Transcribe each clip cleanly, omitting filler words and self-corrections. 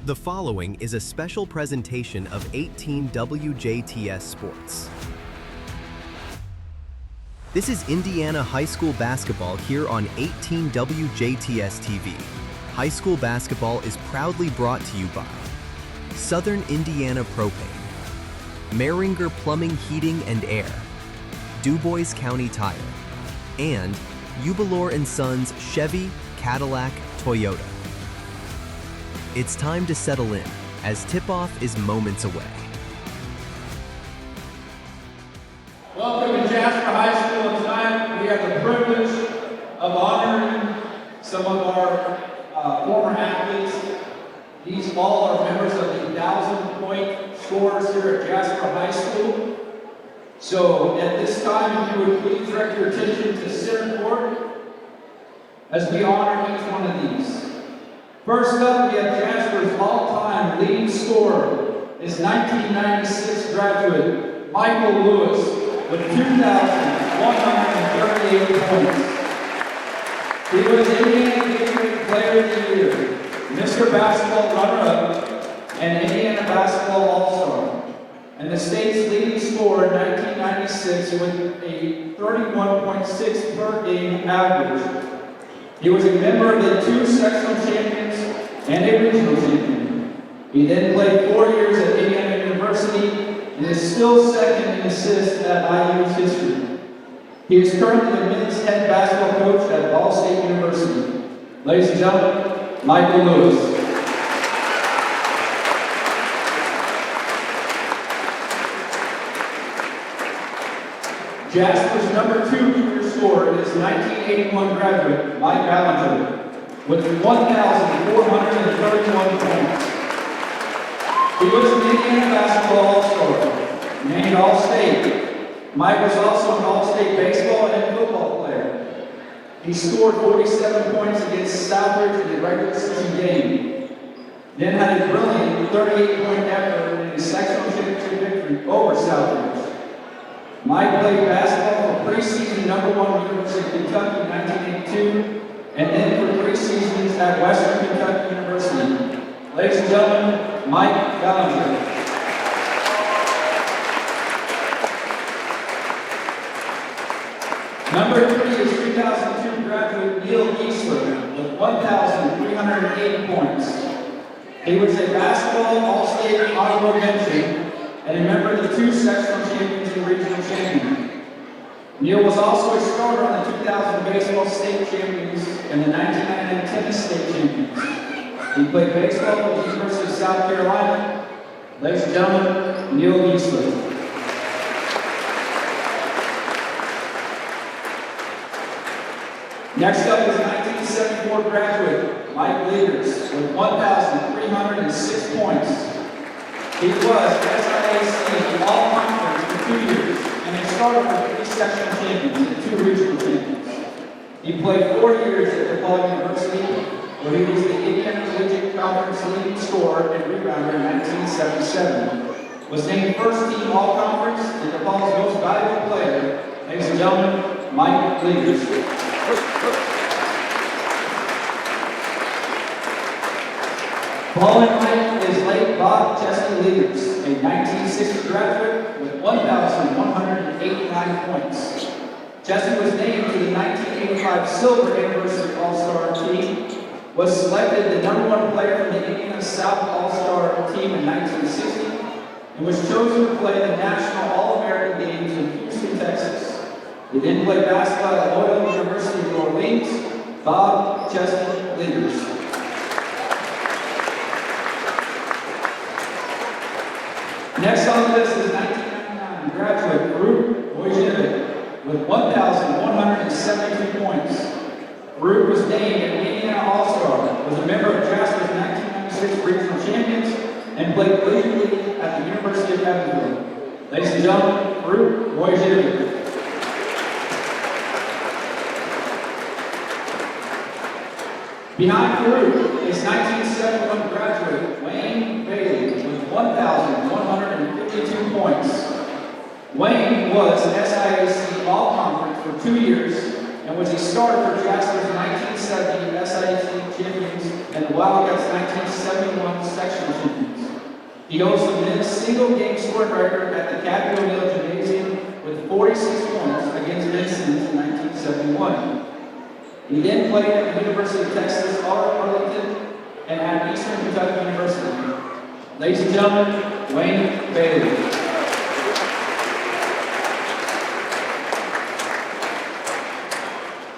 The following is a special presentation of 18 WJTS Sports. This is Indiana High School basketball here on 18 WJTS TV. High school basketball is proudly brought to you by Southern Indiana Propane, Mehringer Plumbing, Heating and Air, DuBois County Tire, and Ubalor & Sons Chevy, Cadillac, Toyota. It's time to settle in, as tip-off is moments away. Welcome to Jasper High School. Tonight we have the privilege of honoring some of our former athletes. These all are members of the 1,000-point scorers here at Jasper High School. So at this time, if you would please direct your attention to center court as we honor each one of these. First up, we have Jasper's all-time leading scorer, his 1996 graduate, Michael Lewis, with 2,138 points. He was Indiana Gatorade Player of the Year, Mr. Basketball Runner-Up, and Indiana Basketball All-Star, and the state's leading scorer in 1996 with a 31.6 per game average. He was a member of the 2 sectional champions and a regional champion. He then played 4 years at Indiana University and is still second in assists at IU's history. He is currently the men's head basketball coach at Ball State University. Ladies and gentlemen, Michael Lewis. Jasper's number 2 career scorer is 1981 graduate, Mike Ballinger, with 1,431 points. He was an Indiana Basketball All-Star, named All-State. Mike was also an All-State baseball and football player. He scored 47 points against Southridge in the regular season game, then had a brilliant 38-point effort in his sectional championship victory over Southridge. Mike played basketball for preseason #1 University of Kentucky in 1982, and then for 3 seasons at Western Kentucky University. Ladies and gentlemen, Mike Ballinger. Number 3 is 2002 graduate Neil Giesler with 1,380 points. He was a basketball All-State honorable mention and a member of the 2 sectional champions and regional champions. Neil was also a starter on the 2000 baseball state champions and the 1999 tennis state champions. He played baseball for the University of South Carolina. Ladies and gentlemen, Neil Giesler. Next up is 1974 graduate Mike Leaders with 1,306 points. He was SIAC All-Conference for 2 years and a starter for 3 sectional champions and 2 regional champions. He played 4 years at DePaul University, where he was the Indiana Collegiate Conference leading scorer and rebounder in 1977. Was named first team All-Conference and DePaul's most valuable player. Ladies and gentlemen, Mike Leaders. Following Mike is late Bob Chesney Leaders, a 1960 graduate with 1,189 points. Chesney was named to the 1985 Silver Anniversary All-Star team, was selected the #1 player from the Indiana South All-Star team in 1960, and was chosen to play the National All-American Games in Houston, Texas. He then played basketball at Loyola University of New Orleans. Bob Chesney Leaders. Next on the list is 1999 graduate Farouk Wojciech with 1,172 points. Farouk was named an Indiana All-Star, was a member of Jasper's 1996 regional champions, and played collegiately at the University of Evansville. Ladies and gentlemen, Farouk Wojciech. Behind Farouk is 1971 graduate Wayne Bailey with 1,152 points. Wayne was an SIAC All-Conference for 2 years and was a starter for Jasper's 1970 SIAC champions and the Wildcats 1971 sectional champions. He holds the men's single-game scoring record at the Capitol Hill Gymnasium with 46 points against Vincent in 1971. He then played at the University of Texas, Arlington, and at Eastern Kentucky University. Ladies and gentlemen, Wayne Bailey.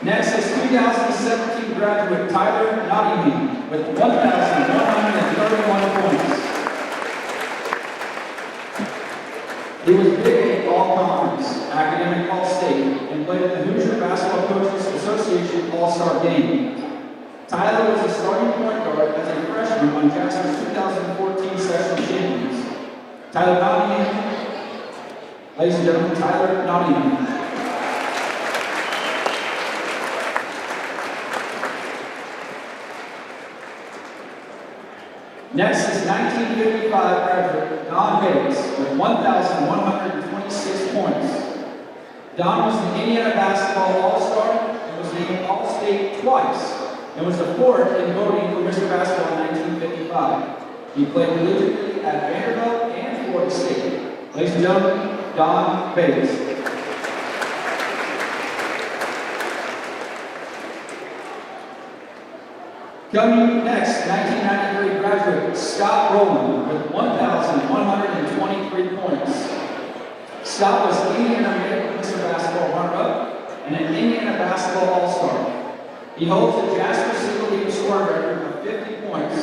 Next is 2017 graduate Tyler Nottingham with 1,131 points. He was big all-conference, academic all-state, and played at the Hoosier Basketball Coaches Association All-Star Game. Tyler was a starting point guard as a freshman on Jasper's 2014 sectional champions. Tyler Nottingham, ladies and gentlemen, Tyler Nottingham. Next is 1955 graduate Don Bates with 1,126 points. Don was an Indiana Basketball All-Star and was named All-State twice, and was the fourth in voting for Mr. Basketball in 1955. He played collegiately at Vanderbilt and Florida State. Ladies and gentlemen, Don Bates. Coming next, 1993 graduate Scott Rowland with 1,123 points. Scott was Indiana Mr. Basketball runner-up and an Indiana Basketball All-Star. He holds the Jasper single-game scoring record of 50 points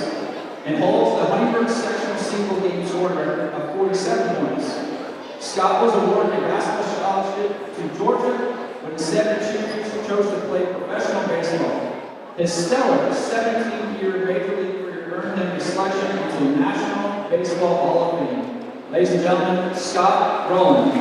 and holds the Huntingburg sectional single-game scoring record of 47 points. Scott was awarded a basketball scholarship to Georgia when the 7 chose to play professional baseball. His stellar 17-year major league career earned him a selection into the National Baseball Hall of Fame. Ladies and gentlemen, Scott Rowland.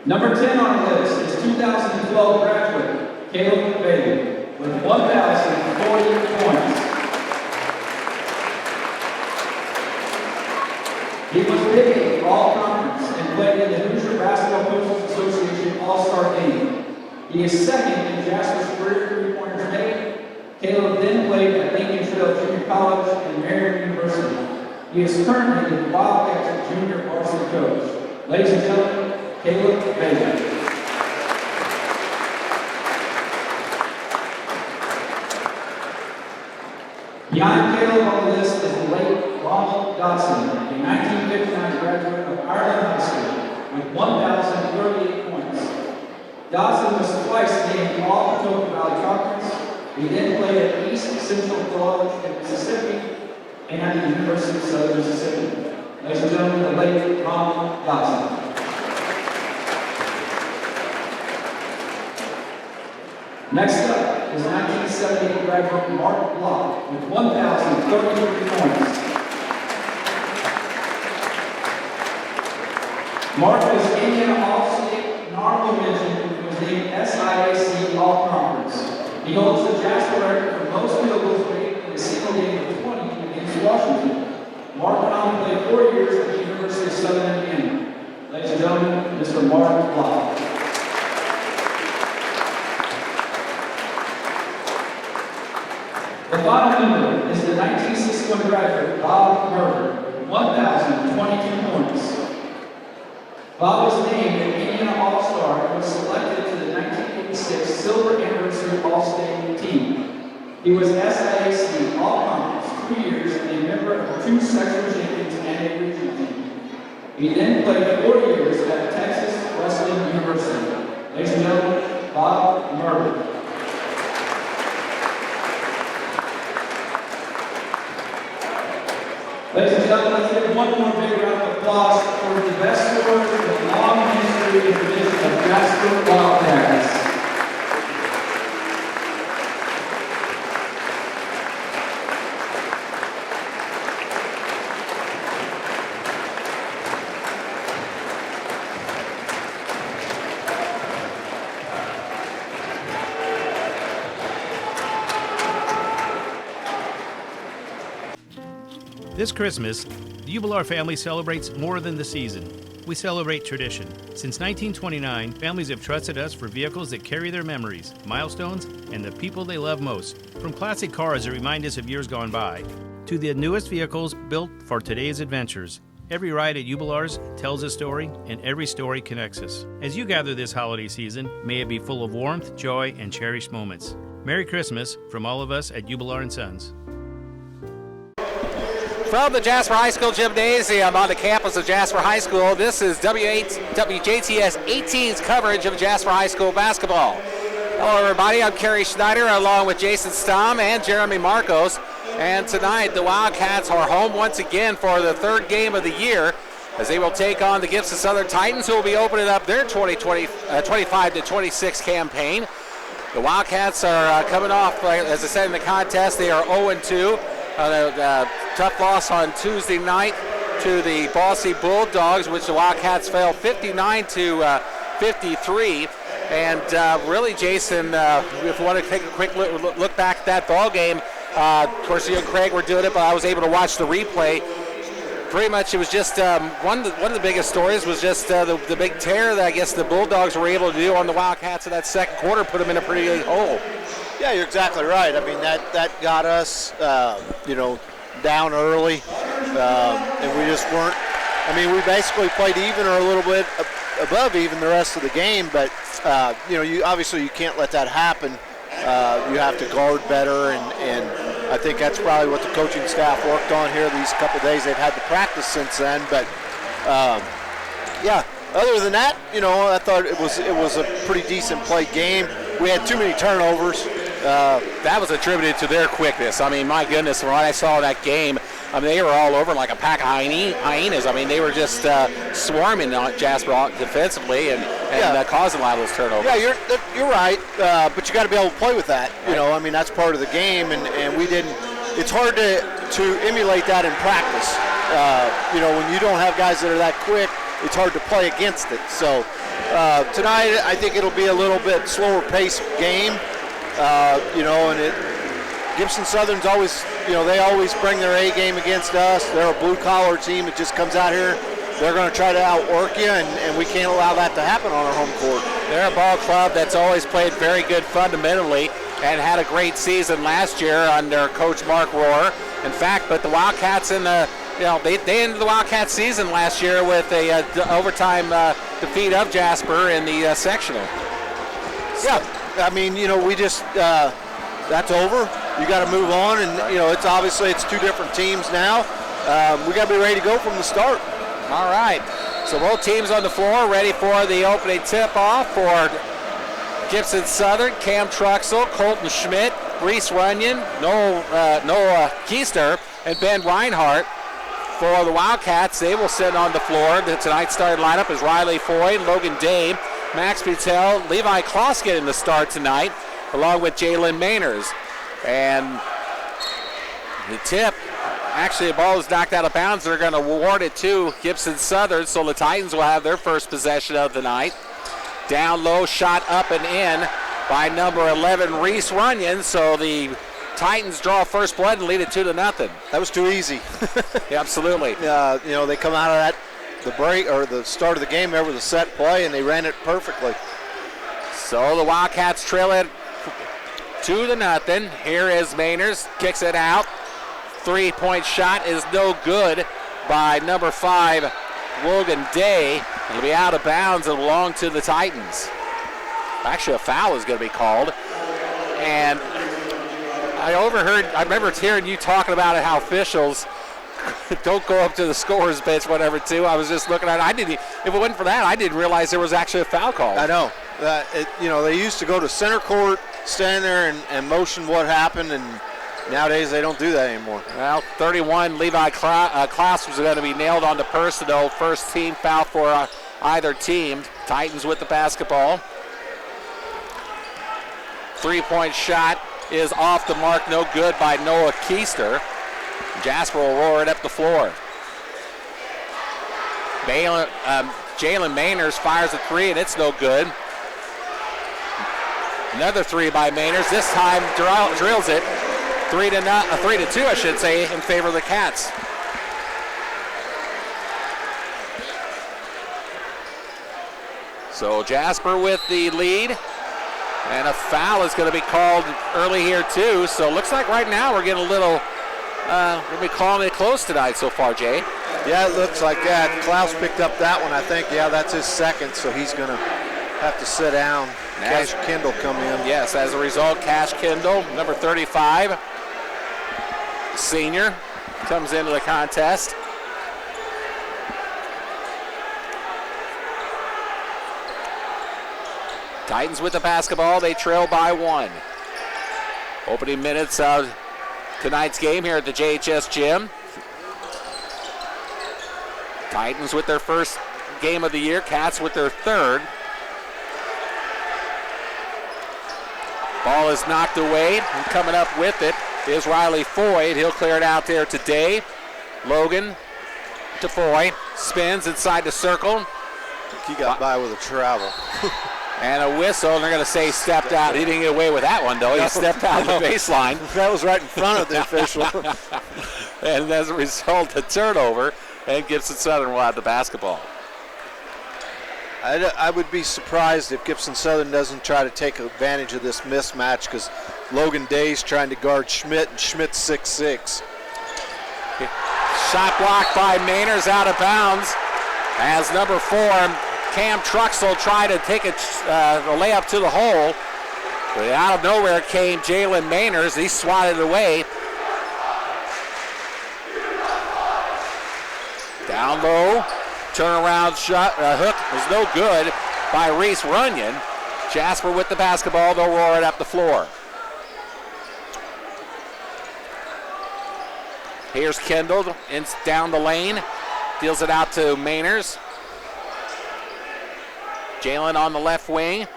Number 10 on our list is 2012 graduate Caleb Bailey with 1,040 points. He was big all-conference and played in the Hoosier Basketball Coaches Association All-Star Game. He is second in Jasper's career three-pointers made. Caleb then played at Lincoln Trail Junior College and Marion University. He is currently the Wildcats junior varsity coach. Ladies and gentlemen, Caleb Bailey. Behind Caleb on the list is the late Ronald Dodson, a 1959 graduate of Ireland High School with 1,038 points. Dodson was twice named All-Potomac Valley Conference. He then played at East Central College in Mississippi and at the University of Southern Mississippi. Ladies and gentlemen, the late Ronald Dodson. Next up is 1978 graduate Mark Block with 1,033 points. Mark was Indiana All-State and honorable mention and was named SIAC All-Conference. He holds the Jasper record for most field goals made in a single game of 20 against Washington. Mark went on to play 4 years at the University of Southern Indiana. Ladies and gentlemen, Mr. Mark Block. The final member is the 1961 graduate Bob Murder, 1,022 points. Bob was named an Indiana All-Star and was selected to the 1986 Silver Anniversary All-State team. He was SIAC All-Conference 2 years and a member of 2 sectional champions and a regional team. He then played 4 years at Texas Wesleyan University. Ladies and gentlemen, Bob Murder. Ladies and gentlemen, let's give one more big round of applause for the best scorers in the long history and tradition of Jasper Wildcats. This Christmas, the Ubelar family celebrates more than the season. we celebrate tradition. Since 1929, families have trusted us for vehicles that carry their memories, milestones, and the people they love most. From classic cars that remind us of years gone by, to the newest vehicles built for today's adventures. Every ride at Jubilars tells a story, and every story connects us. As you gather this holiday season, may it be full of warmth, joy, and cherished moments. Merry Christmas from all of us at Jubilar & Sons. From the Jasper High School Gymnasium on the campus of Jasper High School, this is WJTS 18's coverage of Jasper High School basketball. Hello everybody, I'm Carey Schneider along with Jason Stamm and Jeremy Marcos. And tonight the Wildcats are home once again for the third game of the year as they will take on the Gibson Southern Titans, who will be opening up their 25-26 campaign. The Wildcats are coming off, as I said in the contest, they are 0-2. A tough loss on Tuesday night to the Bossy Bulldogs, which the Wildcats fell 59-53. And really, Jason, if you want to take a quick look back at that ball game, of course, you and Craig were doing it, but I was able to watch the replay. Pretty much, it was just one of the biggest stories was just the big tear that I guess the Bulldogs were able to do on the Wildcats in that second quarter, put them in a pretty big hole. Yeah, you're exactly right. I mean, that got us, down early, and we just weren't. I mean, we basically played even or a little bit above even the rest of the game, but you obviously can't let that happen. You have to guard better, and I think that's probably what the coaching staff worked on here these couple days. They've had to practice since then, but other than that, I thought it was a pretty decent play game. We had too many turnovers. That was attributed to their quickness. I mean, my goodness, from what I saw in that game, I mean, they were all over like a pack of hyenas. I mean, they were just swarming on Jasper defensively and causing a lot of those turnovers. Yeah, you're right, but you got to be able to play with that. I mean, that's part of the game, and we didn't. It's hard to emulate that in practice. When you don't have guys that are that quick, it's hard to play against it. So tonight, I think it'll be a little bit slower paced game. Gibson Southern's always, they always bring their A game against us. They're a blue-collar team that just comes out here. They're going to try to outwork you, and we can't allow that to happen on our home court. They're a ball club that's always played very good fundamentally and had a great season last year under Coach Mark Rohr. In fact, but the Wildcats they ended the Wildcat season last year with a overtime defeat of Jasper in the sectional. Yeah. I mean, we just, that's over. You got to move on, and, it's two different teams now. We got to be ready to go from the start. All right. So both teams on the floor ready for the opening tip-off for Gibson Southern. Cam Truxell, Colton Schmidt, Reese Runyon, Noah Keister, and Ben Reinhardt. For the Wildcats, they will sit on the floor. Tonight's starting lineup is Riley Foy, Logan Day, Max Butel, Levi Kloss getting the start tonight, along with Jalen Mainers. And the tip, actually the ball is knocked out of bounds. They're going to award it to Gibson Southern, so the Titans will have their first possession of the night. Down low, shot up and in by number 11, Reese Runyon. So the Titans draw first blood and lead it 2-0. That was too easy. Yeah, absolutely. They come out of that, the break or the start of the game there with a set play, and they ran it perfectly. So the Wildcats trail it 2-0. Here is Mainers, kicks it out. 3-point shot is no good by number 5, Logan Day. It'll be out of bounds and belong to the Titans. Actually, a foul is going to be called. And I remember hearing you talking about how officials don't go up to the scorer's bench, whatever, too. I was just looking at it. If it wasn't for that, I didn't realize there was actually a foul call. I know. They used to go to center court, stand there and motion what happened, and nowadays they don't do that anymore. Well, 31, Levi Klaus was going to be nailed on the personal. First team foul for either team. Titans with the basketball. 3-point shot is off the mark, no good by Noah Keister. Jasper will roar it up the floor. Jalen Mainers fires a 3, and it's no good. Another 3 by Mainers. This time drills it. 3-2, I should say, in favor of the Cats. So Jasper with the lead. And a foul is going to be called early here too. So looks like right now we're getting a little, we're going to be calling it close tonight so far, Jay. Yeah, it looks like that. Klaus picked up that one, I think. Yeah, that's his second, so he's going to have to sit down. Cash Kendall come in. Yes, as a result, Cash Kendall, number 35, senior, comes into the contest. Titans with the basketball. They trail by 1. Opening minutes of tonight's game here at the JHS gym. Titans with their first game of the year. Cats with their third. Ball is knocked away, and coming up with it is Riley Foy. He'll clear it out there to Dave. Logan to Foy. Spins inside the circle. He got by with a travel. And a whistle, and they're going to say stepped out. He didn't get away with that one, though. He stepped out the baseline. That was right in front of the official. And as a result, a turnover, and Gibson Southern will have the basketball. I would be surprised if Gibson Southern doesn't try to take advantage of this mismatch, because Logan Day's trying to guard Schmidt, and Schmidt's 6'6". Shot blocked by Mainers, out of bounds. As number 4, Cam Truxell tried to take a layup to the hole. But out of nowhere came Jalen Mainers. He swatted it away. Down low. Turnaround shot, hook was no good by Reese Runyon. Jasper with the basketball, they'll roar it up the floor. Here's Kendall down the lane, deals it out to Mainers. Jalen on the left wing.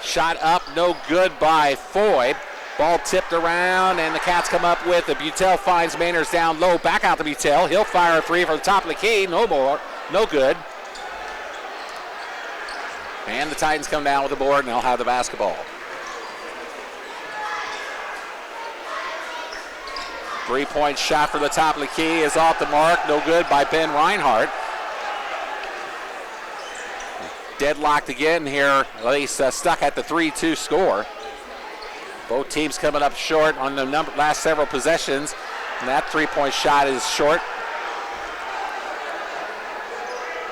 Shot up, no good by Foy. Ball tipped around, and the Cats come up with it. Butel finds Mainers down low. Back out to Butel. He'll fire a 3 from the top of the key. No more. No good. And the Titans come down with the board, and they'll have the basketball. Three-point shot from the top of the key is off the mark. No good by Ben Reinhardt. Deadlocked again here. At least stuck at the 3-2 score. Both teams coming up short on the last several possessions, and that three-point shot is short.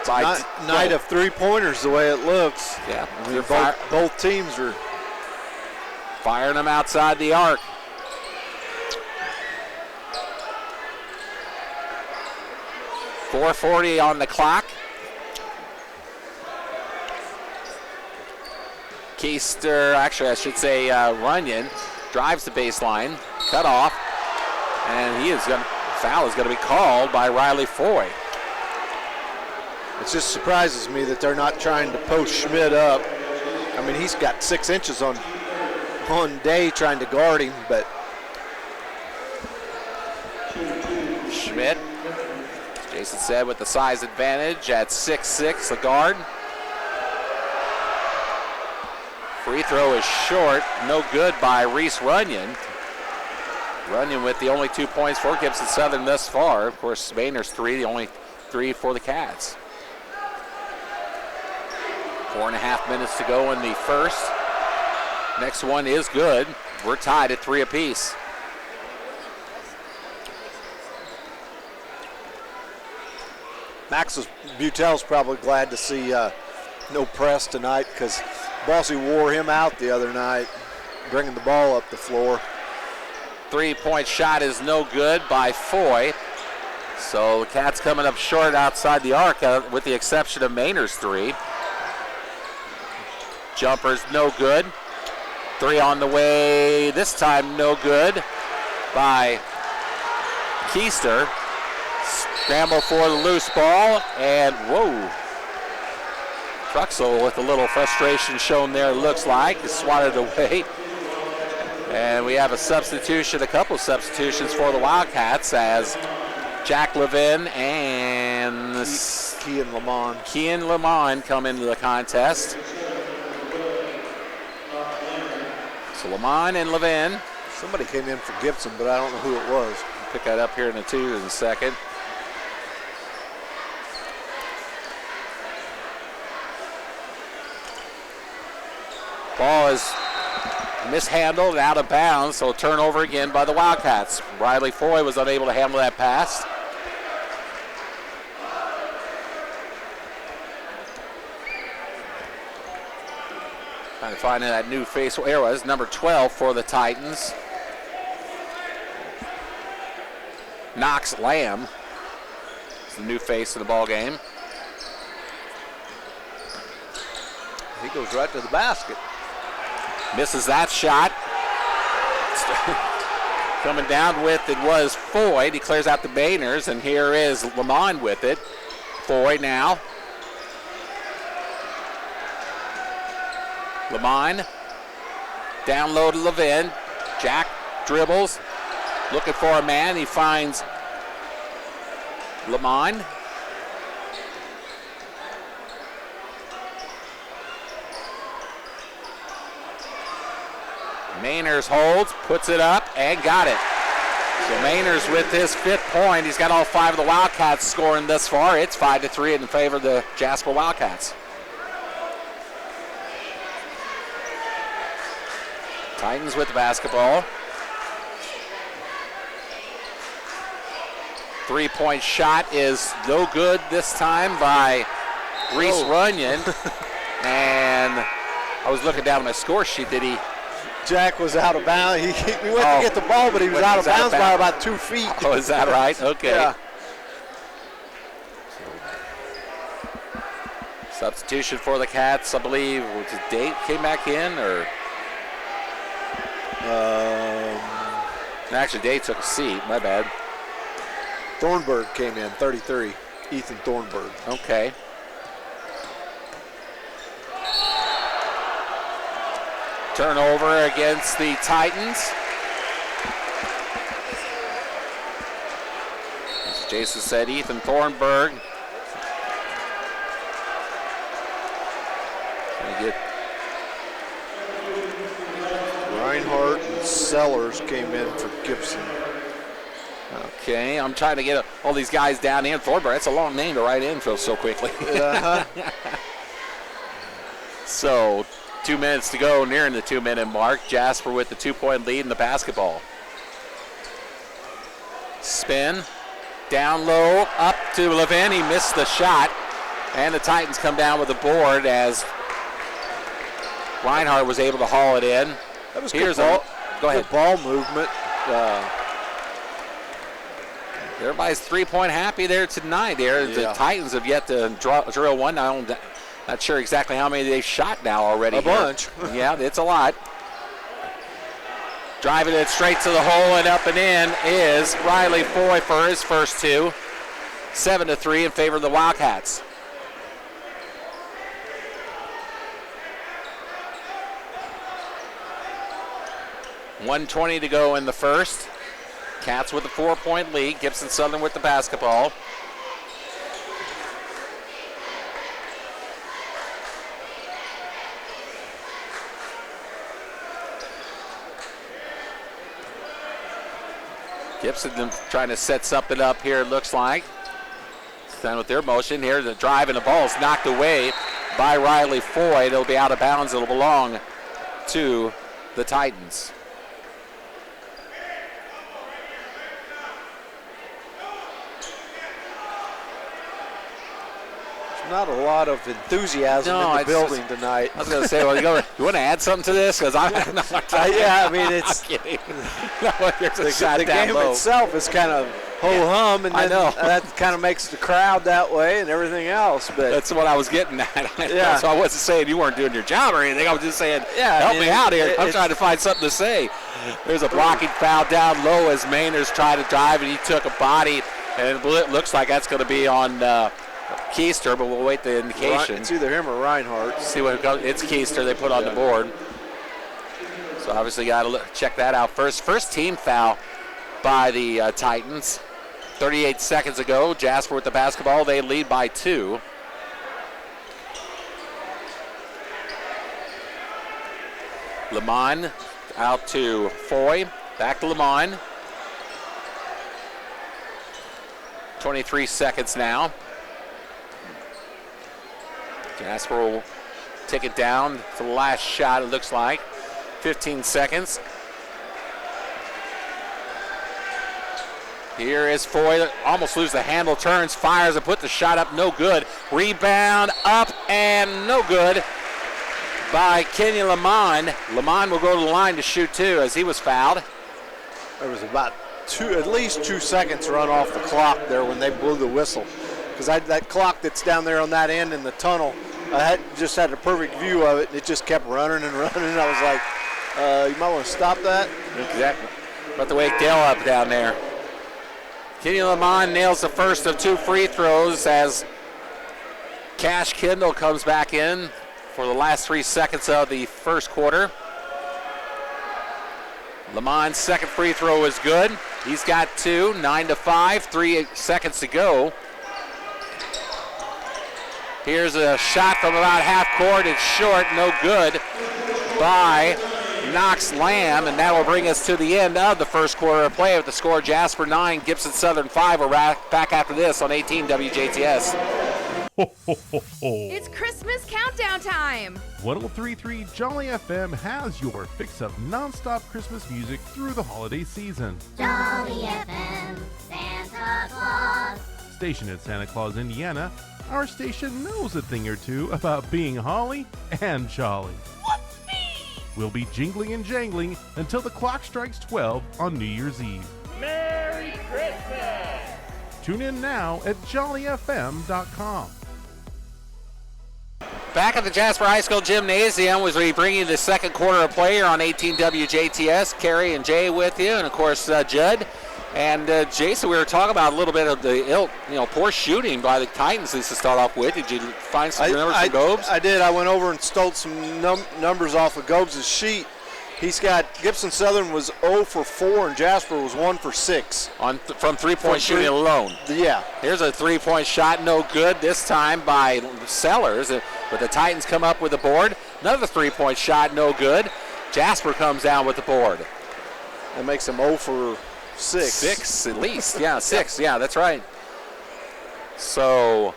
Night of three-pointers, the way it looks. Yeah, I mean, both teams are firing them outside the arc. .440 on the clock. Keister, actually I should say Runyon, drives the baseline, cut off, and foul is going to be called by Riley Foy. It just surprises me that they're not trying to post Schmidt up. I mean, he's got 6 inches on Day trying to guard him, but Schmidt, as Jason said, with the size advantage at 6'6", the guard. Free throw is short, no good by Reese Runyon. Runyon with the only 2 points for Gibson Southern thus far. Of course, Mainer's 3, the only 3 for the Cats. 4.5 minutes to go in the first. Next one is good. We're tied at 3 apiece. Butel's probably glad to see no press tonight, because Bossy wore him out the other night, bringing the ball up the floor. 3-point shot is no good by Foy. So the Cats coming up short outside the arc, with the exception of Mainer's 3. Jumper's no good. 3 on the way, this time no good by Keister. Scramble for the loose ball, and whoa. Truxell with a little frustration shown there, looks like. It's swatted away. And we have a couple substitutions for the Wildcats, as Jack Levin and Kean Lamont come into the contest. So Lamont and Levin. Somebody came in for Gibson, but I don't know who it was. Pick that up here in a second. Ball is mishandled and out of bounds, so turnover again by the Wildcats. Riley Foy was unable to handle that pass. Trying to find that new face. There was number 12 for the Titans. Knox Lamb is the new face of the ball game. He goes right to the basket. Misses that shot. Coming down with it was Foy. He clears out the Bainers, and here is Lamont with it. Foy now. Lamont. Down low to Levin. Jack dribbles. Looking for a man. He finds Lamont. Mainers holds, puts it up, and got it. So Mainers with his 5th point. He's got all 5 of the Wildcats scoring thus far. It's 5-3 in favor of the Jasper Wildcats. Titans with the basketball. 3-point shot is no good this time by Reese Runyon. And I was looking down at my score sheet. Did he? Jack was out of bounds. He went to get the ball, but he was out of bounds by about 2 feet. Oh, is that right? Okay. Yeah. Substitution for the Cats, I believe. Was it Date came back in, or? Actually, Date took a seat. My bad. Thornburg came in, 33. Ethan Thornburg. Okay. Turnover against the Titans. As Jason said, Ethan Thornburg. Get Reinhardt and Sellers came in for Gibson. Okay, I'm trying to get all these guys down in. Thornburg, that's a long name to write in so quickly. So, 2 minutes to go, nearing the 2-minute mark. Jasper with the 2-point lead in the basketball. Spin, down low, up to Levin. He missed the shot, and the Titans come down with the board as Reinhardt was able to haul it in. That was Here's good ball. Go ahead. Good ball movement. Everybody's 3-point happy there tonight. The Titans have yet to drill one. I'm not sure exactly how many they've shot now already. A bunch. Yeah, it's a lot. Driving it straight to the hole and up and in is Riley Foy for his first 2. 7-3 in favor of the Wildcats. .120 to go in the first. Cats with a 4-point lead. Gibson Southern with the basketball. Gibson trying to set something up here, it looks like. Done with their motion here. The drive and the ball is knocked away by Riley Foy. It'll be out of bounds. It'll belong to the Titans. Not a lot of enthusiasm in the building tonight. I was going to say, well, you want to add something to this? Because I'm not. Yeah, I mean, it's I'm kidding. No, the game itself is kind of ho-hum, and then that kind of makes the crowd that way and everything else. But that's what I was getting at. Yeah. So I wasn't saying you weren't doing your job or anything. I was just saying, help me out here. I'm trying to find something to say. There's a blocking foul down low as Mainers tried to drive, and he took a body, and it looks like that's going to be on Keister, but we'll wait the indication. It's either him or Reinhardt. See what it goes. It's Keister they put on the board. So obviously got to check that out first. First team foul by the Titans. 38 seconds ago, Jasper with the basketball. They lead by 2. Lamont out to Foy. Back to Lamont. 23 seconds now. Jasper will take it down to the last shot, it looks like. 15 seconds. Here is Foy, almost lose the handle, turns, fires, and put the shot up, no good. Rebound up and no good by Kenyon Lamont. Lamont will go to the line to shoot two as he was fouled. There was about at least 2 seconds run off the clock there when they blew the whistle. Because that clock that's down there on that end in the tunnel, I just had a perfect view of it, and it just kept running and running. And I was like, you might want to stop that. Exactly. About to wake Dale up down there. Kenyon Lamont nails the first of 2 free throws as Cash Kendall comes back in for the last 3 seconds of the first quarter. Lamont's second free throw is good. He's got 2, 9-5, 3 seconds to go. Here's a shot from about half court. It's short, no good by Knox Lamb, and that will bring us to the end of the first quarter of play with the score Jasper 9, Gibson Southern 5. We're back after this on 18 WJTS. Ho, ho, ho, ho. It's Christmas countdown time! 103.3 Jolly FM has your fix of non-stop Christmas music through the holiday season. Jolly FM, Santa Claus. Stationed in Santa Claus, Indiana, our station knows a thing or two about being holly and jolly. We'll be jingling and jangling until the clock strikes 12 on New Year's Eve. Merry Christmas! Tune in now at jollyfm.com. Back at the Jasper High School Gymnasium as we bring you the second quarter of play here on 18 WJTS. Carey and Jay with you, and of course Judd. And Jason, we were talking about a little bit of the poor shooting by the Titans to start off with. Did you find some numbers from Gobes? I did. I went over and stole some numbers off of Gobes' sheet. He's got Gibson Southern was 0 for 4 and Jasper was 1 for 6 from three-point shooting alone. Yeah. Here's a three-point shot, no good this time by Sellers, but the Titans come up with the board. Another three-point shot, no good. Jasper comes down with the board. That makes him 0 for 6. 6 at least, yeah, 6, yeah, that's right. So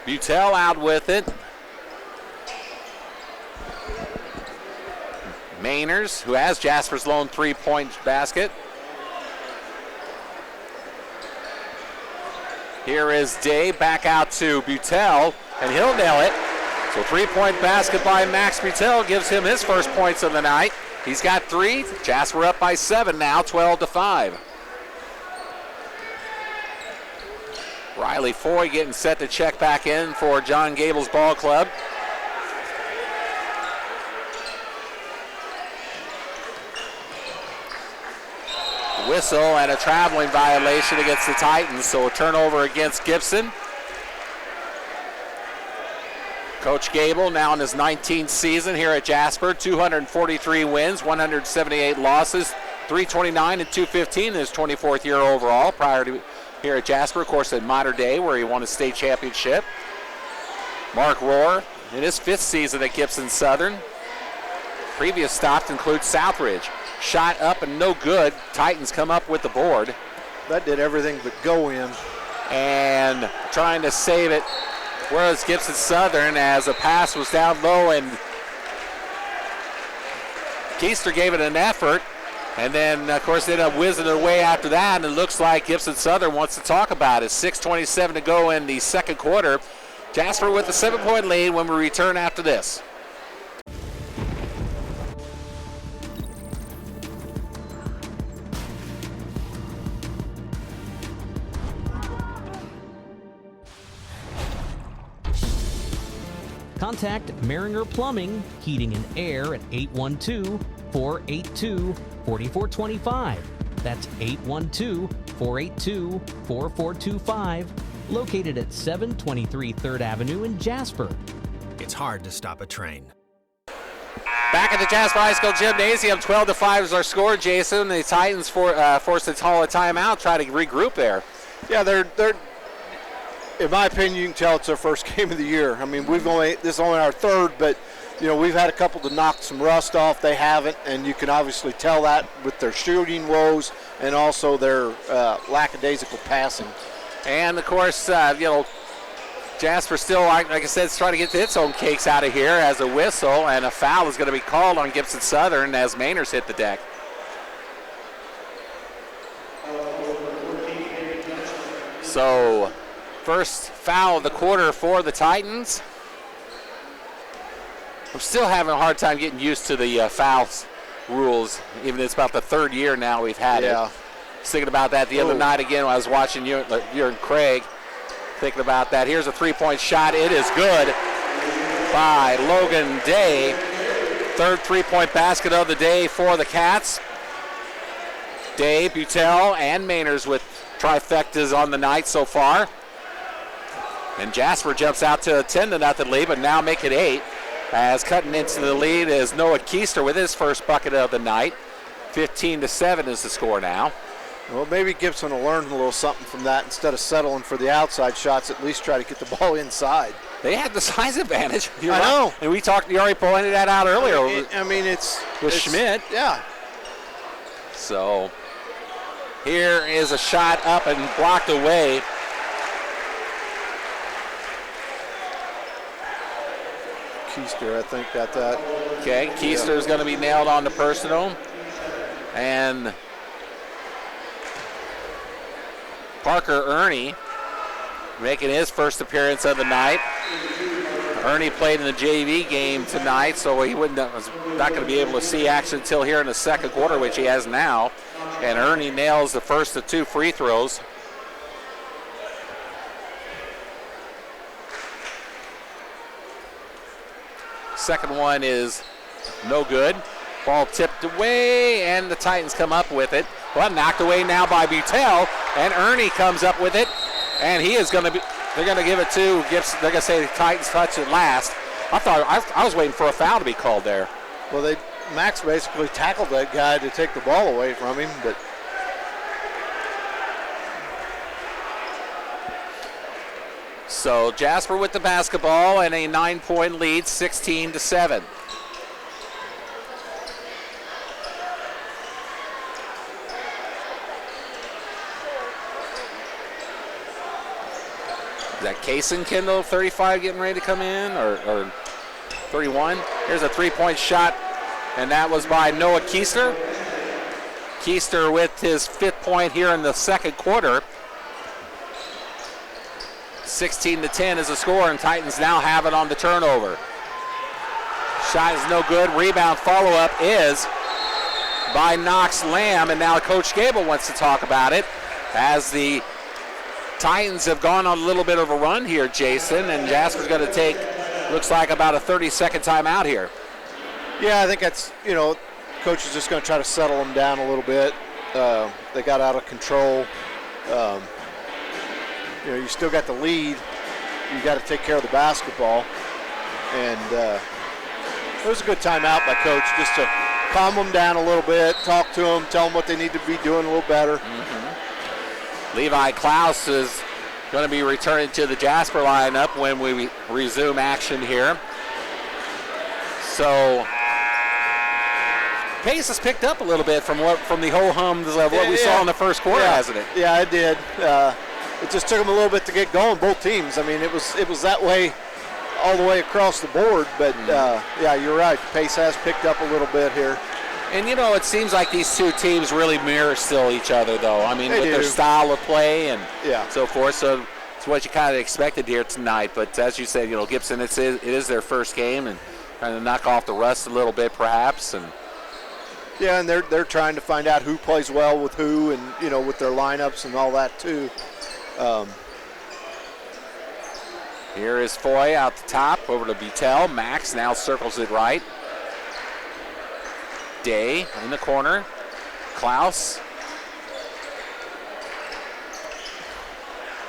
Butel out with it. Mainers, who has Jasper's lone three-point basket. Here is Day back out to Butel, and he'll nail it. So three-point basket by Max Butel gives him his first points of the night. He's got 3. Jasper up by 7 now, 12-5. Riley Foy getting set to check back in for John Gable's ball club. Whistle and a traveling violation against the Titans, so a turnover against Gibson. Coach Gable now in his 19th season here at Jasper, 243 wins, 178 losses, 329 and 215 in his 24th year overall prior to here at Jasper, of course, at Mater Dei where he won a state championship. Mark Rohr in his 5th season at Gibson Southern. Previous stops include Southridge. Shot up and no good. Titans come up with the board. That did everything but go in. And trying to save it. Whereas Gibson Southern, as a pass was down low, and Keister gave it an effort. And then, of course, they ended up whizzing it away after that. And it looks like Gibson Southern wants to talk about it. 6:27 to go in the second quarter. Jasper with a 7-point lead when we return after this. Contact Maringer Plumbing, Heating and Air at 812-482-4425. That's 812-482-4425. Located at 723 3rd Avenue in Jasper. It's hard to stop a train. Back at the Jasper High School Gymnasium, 12-5 is our score, Jason. The Titans forced to call a timeout, try to regroup there. Yeah, they're in my opinion, you can tell it's their first game of the year. I mean, this is only our 3rd, but we've had a couple to knock some rust off. They haven't, and you can obviously tell that with their shooting woes and also their lackadaisical passing. And of course, Jasper still, like I said, is trying to get its own cakes out of here as a whistle, and a foul is going to be called on Gibson Southern as Mainers hit the deck. So, first foul of the quarter for the Titans. I'm still having a hard time getting used to the fouls rules, even though it's about the third year now we've had it. I was thinking about that the other night again when I was watching you and Craig. Thinking about that. Here's a three-point shot. It is good by Logan Day. Third three-point basket of the day for the Cats. Day, Butel, and Mainers with trifectas on the night so far. And Jasper jumps out to a 10-0 lead, but now make it 8. As cutting into the lead is Noah Keister with his first bucket of the night. 15-7 is the score now. Well, maybe Gibson will learn a little something from that. Instead of settling for the outside shots, at least try to get the ball inside. They had the size advantage. I know. And you already pointed that out earlier. It's Schmidt. Yeah. So here is a shot up and blocked away. Keister, I think, got that. Okay, Keister is going to be nailed on the personal. And Parker Ernie making his first appearance of the night. Ernie played in the JV game tonight, so he was not going to be able to see action until here in the second quarter, which he has now. And Ernie nails the first of 2 free throws. Second one is no good. Ball tipped away, and the Titans come up with it. Well, knocked away now by Butel, and Ernie comes up with it, and he is going to be. They're going to give it to Gibson. They're going to say the Titans touch it last. I was waiting for a foul to be called there. Well, Max basically tackled that guy to take the ball away from him, but. So Jasper with the basketball and a 9-point lead, 16-7. Is that Kaysen Kendall, 35, getting ready to come in, or 31? Here's a three-point shot, and that was by Noah Keister. Keister with his 5th point here in the second quarter. 16-10 is the score, and Titans now have it on the turnover. Shot is no good. Rebound follow-up is by Knox Lamb, and now Coach Gable wants to talk about it as the Titans have gone on a little bit of a run here, Jason, and Jasper's going to take, looks like, about a 30-second timeout here. Yeah, I think that's, Coach is just going to try to settle them down a little bit. They got out of control. You still got the lead. You got to take care of the basketball. And it was a good timeout by Coach just to calm them down a little bit, talk to them, tell them what they need to be doing a little better. Levi Klaus is going to be returning to the Jasper lineup when we resume action here. So pace has picked up a little bit from the ho-hums of what we saw in the first quarter, hasn't it? Yeah, it did. It just took them a little bit to get going, both teams. I mean, it was that way all the way across the board. But, yeah, you're right. The pace has picked up a little bit here. And, it seems like these two teams really mirror still each other, though. I mean, with their style of play and so forth. So it's what you kind of expected here tonight. But as you said, Gibson, it is their first game and trying to knock off the rust a little bit perhaps. And yeah, and they're trying to find out who plays well with who and, with their lineups and all that, too. Here is Foy out the top over to Butel. Max now circles it right. Day in the corner. Klaus.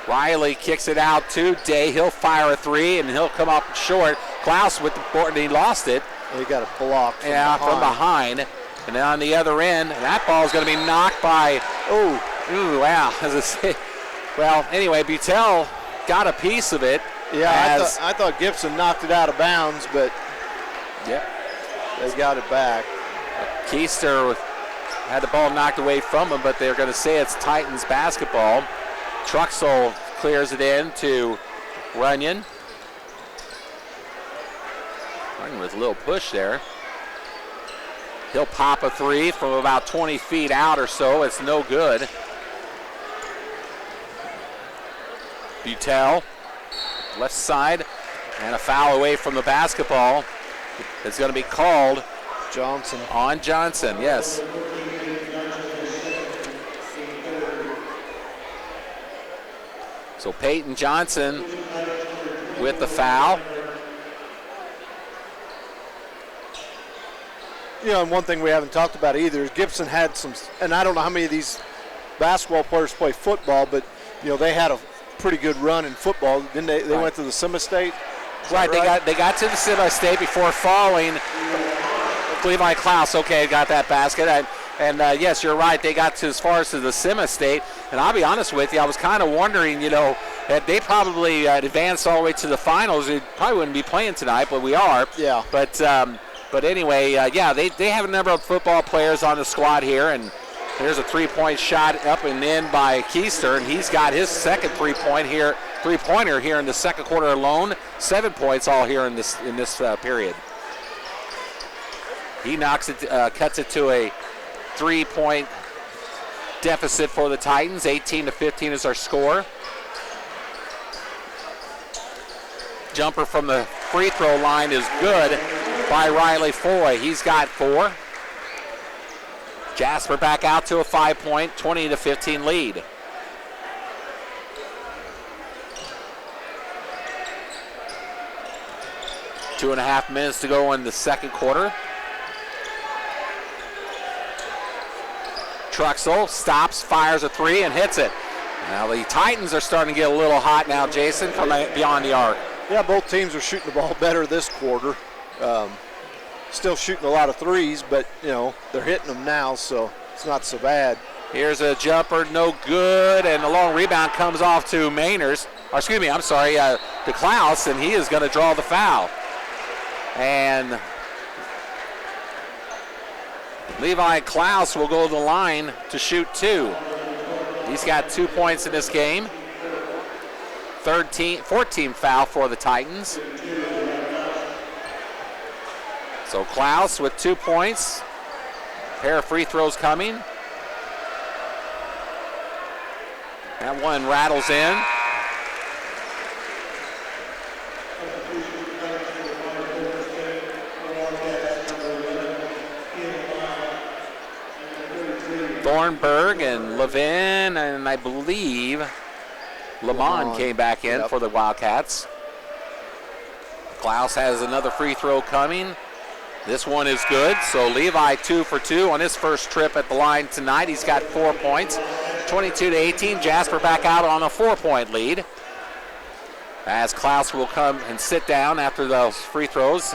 Riley kicks it out to Day. He'll fire a 3 and he'll come up short. Klaus with the board, and he lost it. He got a block from behind. And then on the other end, that ball is going to be knocked by, wow. Well, anyway, Butel got a piece of it. Yeah, I thought Gibson knocked it out of bounds, but they got it back. Keister had the ball knocked away from him, but they're going to say it's Titans basketball. Truxell clears it in to Runyon. Runyon with a little push there. He'll pop a three from about 20 feet out or so. It's no good. Butel, left side, and a foul away from the basketball. It's going to be called Johnson. On Johnson, yes. So Peyton Johnson with the foul. You know, and one thing we haven't talked about either is Gibson had some, and I don't know how many of these basketball players play football, but, you know, they had a pretty good run in football. Didn't they? They went to the semi-state. Right, they got to the semi-state before falling. Levi Klaus, okay, got that basket. And yes, you're right, they got to as far as to the semi-state. And I'll be honest with you, I was kind of wondering, you know, that they probably advanced all the way to the finals. They probably wouldn't be playing tonight, but we are. Yeah. But anyway, yeah, they have a number of football players on the squad here, and there's a three-point shot up and in by Keister, and he's got his second three-pointer here in the second quarter alone. 7 points all here in this period. He knocks it, cuts it to a 3-point deficit for the Titans. 18-15 is our score. Jumper from the free throw line is good by Riley Foy. He's got 4. Jasper back out to a 5-point, 20-15 lead. Two and a half minutes to go in the second quarter. Truxell stops, fires a three, and hits it. Now the Titans are starting to get a little hot now, Jason, from beyond the arc. Yeah, both teams are shooting the ball better this quarter. Still shooting a lot of threes, but, you know, they're hitting them now, so it's not so bad. Here's a jumper, no good, and the long rebound comes off to to Klaus, and he is going to draw the foul. And Levi Klaus will go to the line to shoot 2. He's got 2 points in this game. 14th foul for the Titans. So Klaus with 2 points. Pair of free throws coming. That one rattles in. Thornburg and Levin, and I believe Lamont came back in for the Wildcats. Klaus has another free throw coming. This one is good, so Levi 2 for 2 on his first trip at the line tonight. He's got 4 points, 22-18. Jasper back out on a 4-point lead. As Klaus will come and sit down after those free throws.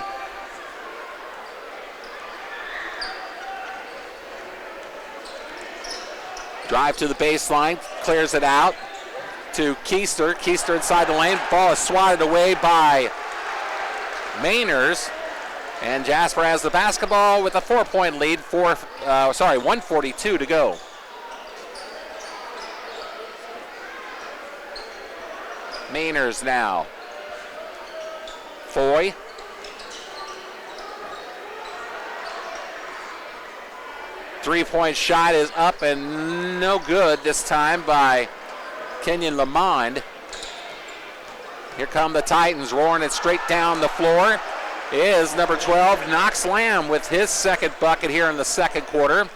Drive to the baseline, clears it out to Keister. Keister inside the lane. Ball is swatted away by Mainers. And Jasper has the basketball with a 4-point lead. 1:42 to go. Mainers now. Foy. Three-point shot is up and no good this time by Kenyon Lamond. Here come the Titans roaring it straight down the floor. Is number 12, Knox Lamb, with his second bucket here in the second quarter.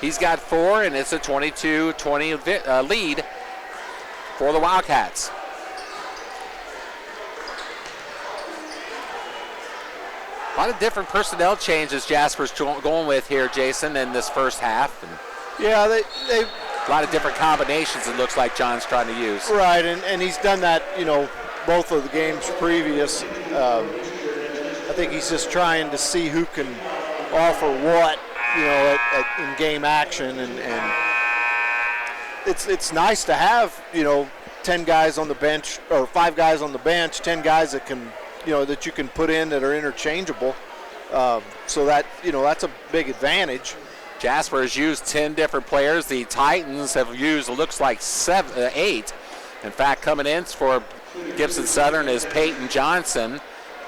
He's got 4, and it's a 22-20 lead for the Wildcats. A lot of different personnel changes Jasper's going with here, Jason, in this first half. And yeah, they a lot of different combinations it looks like John's trying to use. Right, and he's done that, you know, both of the games previous. I think he's just trying to see who can offer what, you know, in game action, and it's nice to have, you know, 10 guys on the bench or 5 guys on the bench, 10 guys that can, you know, that you can put in that are interchangeable. So that, you know, that's a big advantage. Jasper has used 10 different players. The Titans have used, it looks like 8. In fact, coming in for Gibson Southern is Peyton Johnson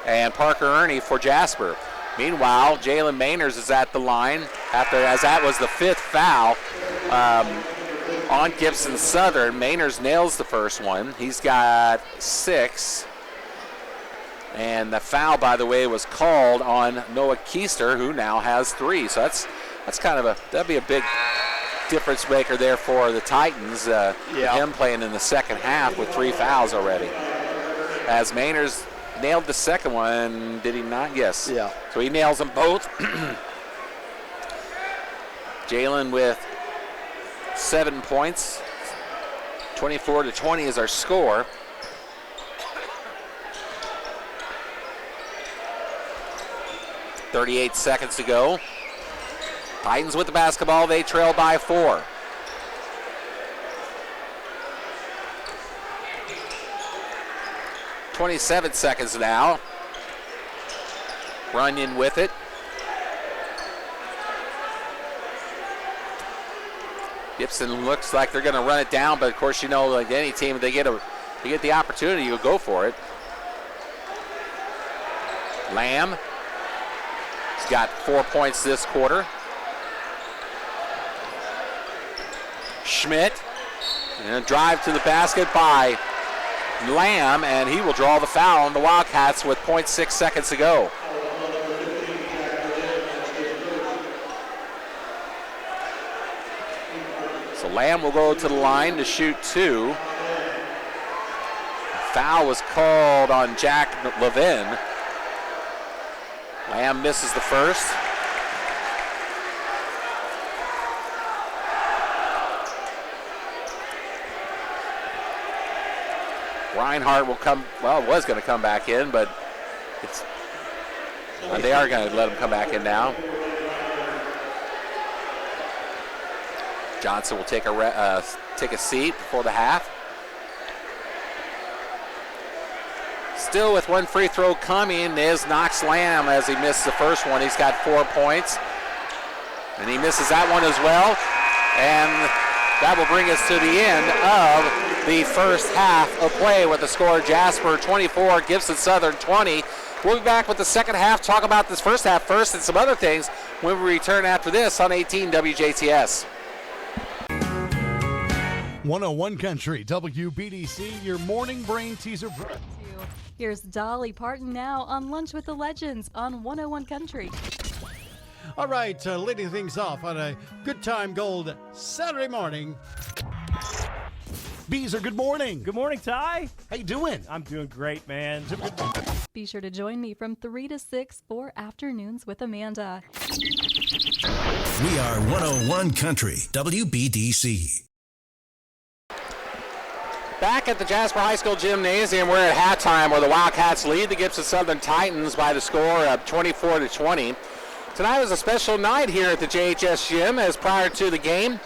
and Parker Ernie for Jasper. Meanwhile, Jalen Mainers is at the line as that was the 5th foul on Gibson Southern. Mainers nails the first one. He's got 6. And the foul, by the way, was called on Noah Keister, who now has 3. So that's kind of that'd be a big difference maker there for the Titans. Him playing in the second half with 3 fouls already. As Mainers nailed the second one, did he not? Yes. Yeah. So he nails them both. Jalen with 7 points. 24-20 is our score. .38 seconds to go. Titans with the basketball. They trail by 4. .27 seconds now. Runyon with it. Gibson looks like they're going to run it down, but of course, you know, like any team, if they get the opportunity, you'll go for it. Lamb. He's got 4 points this quarter. Schmidt, and a drive to the basket by Lamb, and he will draw the foul on the Wildcats with 0.6 seconds to go. So Lamb will go to the line to shoot 2. Foul was called on Jack Levin. Lamb misses the first. Reinhardt will was going to come back in, but they are going to let him come back in now. Johnson will take a seat before the half. Still with 1 free throw coming is Knox Lamb as he missed the first one. He's got 4 points. And he misses that one as well. And that will bring us to the end of the first half of play with the score Jasper 24, Gibson Southern 20. We'll be back with the second half, talk about this first half first and some other things when we return after this on 18 WJTS. 101 Country, WBDC, your morning brain teaser. Here's Dolly Parton now on Lunch with the Legends on 101 Country. All right, leading things off on a good time gold Saturday morning. Beezer, good morning. Good morning, Ty. How you doing? I'm doing great, man. Be sure to join me from 3 to 6 for Afternoons with Amanda. We are 101 Country, WBDC. Back at the Jasper High School Gymnasium, we're at halftime where the Wildcats lead the Gibson Southern Titans by the score of 24-20. Tonight was a special night here at the JHS Gym, as prior to the game,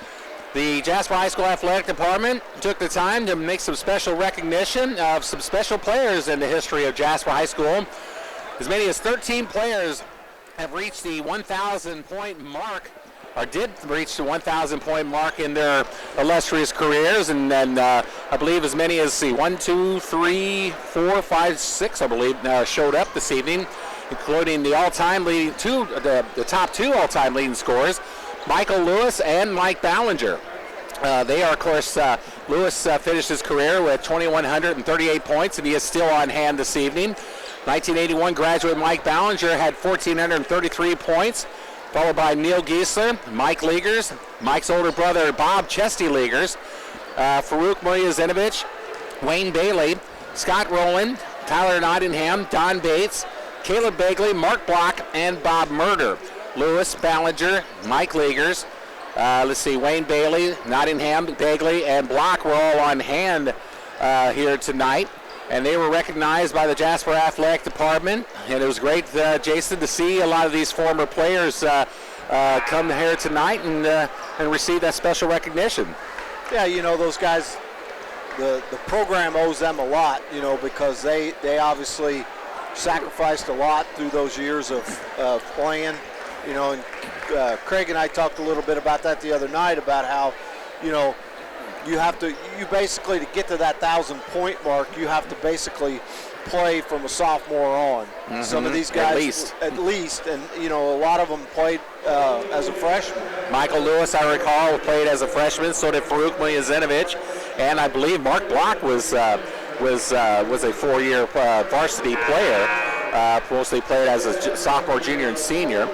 the Jasper High School Athletic Department took the time to make some special recognition of some special players in the history of Jasper High School. As many as 13 players have reached the 1,000-point mark, or did reach the 1,000-point mark in their illustrious careers, and then I believe as many as 1, 2, 3, 4, 5, 6, I believe, showed up this evening, including the all-time leading the top 2 all-time leading scorers, Michael Lewis and Mike Ballinger. They are, of course, Lewis finished his career with 2,138 points, and he is still on hand this evening. 1981 graduate Mike Ballinger had 1,433 points, followed by Neil Giesler, Mike Liegers, Mike's older brother Bob Chesty Liegers, Farouk Muryazinovich, Wayne Bailey, Scott Rowland, Tyler Nottingham, Don Bates, Caleb Begley, Mark Block, and Bob Murder. Lewis, Ballinger, Mike Liegers, Wayne Bailey, Nottingham, Begley, and Block were all on hand here tonight. And they were recognized by the Jasper Athletic Department. And it was great, Jason, to see a lot of these former players come here tonight and receive that special recognition. Yeah, you know, those guys, the program owes them a lot, you know, because they obviously sacrificed a lot through those years of playing, you know, and Craig and I talked a little bit about that the other night, about how, you know, you basically, to get to that 1,000-point mark, you have to basically play from a sophomore on. Mm-hmm. Some of these guys, at least, and a lot of them played as a freshman. Michael Lewis, I recall, played as a freshman. So did Farouk Mujazinovic, and I believe Mark Block was a 4-year varsity player. Mostly played as a sophomore, junior, and senior.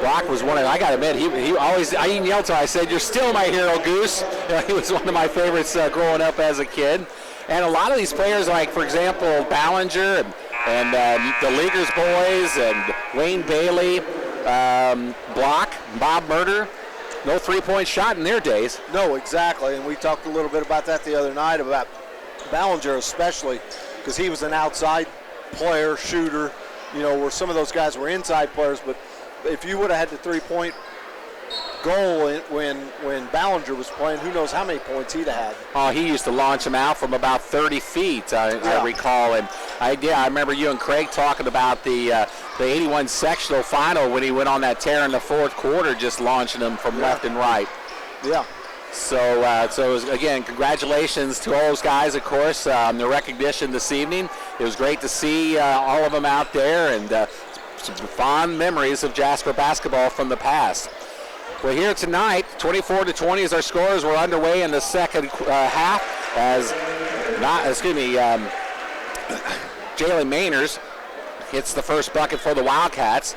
Block was one of, I got to admit, he always, I even yelled to him, I said, "You're still my hero, Goose." He was one of my favorites growing up as a kid. And a lot of these players, like, for example, Ballinger and the Leaguers boys and Wayne Bailey, Block, Bob Murder, no three-point shot in their days. No, exactly. And we talked a little bit about that the other night, about Ballinger especially, because he was an outside player, shooter, where some of those guys were inside players. But if you would have had the three-point goal when Ballinger was playing, who knows how many points he'd have had. Oh, he used to launch him out from about 30 feet, I recall. And I remember you and Craig talking about the 81 sectional final when he went on that tear in the fourth quarter, just launching them from left and right. Yeah. So again, congratulations to all those guys, of course, on the recognition this evening. It was great to see all of them out there, and some fond memories of Jasper basketball from the past. Well, here tonight, 24-20 is our scores. We're underway in the second half as, Jalen Mainers hits the first bucket for the Wildcats.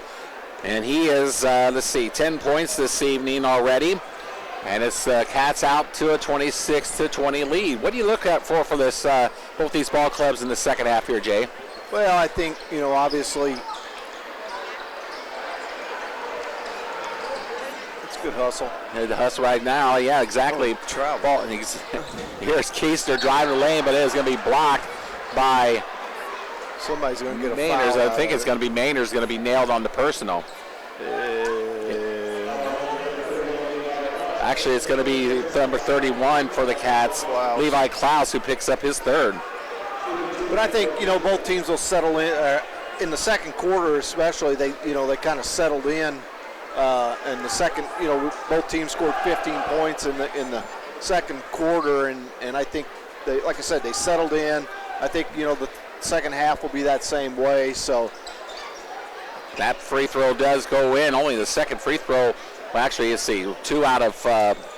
And he is, 10 points this evening already. And it's Cats out to a 26-20 lead. What do you look at for this, both these ball clubs in the second half here, Jay? Well, I think, obviously, good hustle. The hustle right now, yeah, exactly. Ball, here's Keister driving the lane, but it is going to be blocked by somebody's going to get a Mainers. foul. I think it's going to be Mainers going to be nailed on the personal. Actually, it's going to be number 31 for the Cats, Levi Klaus, who picks up his third. But I think both teams will settle in the second quarter, especially. They kind of settled in. And the second, both teams scored 15 points in the second quarter, and I think they, like I said, they settled in. I think the second half will be that same way. So that free throw does go in. Only the second free throw. Well, actually, let's see, 2 out of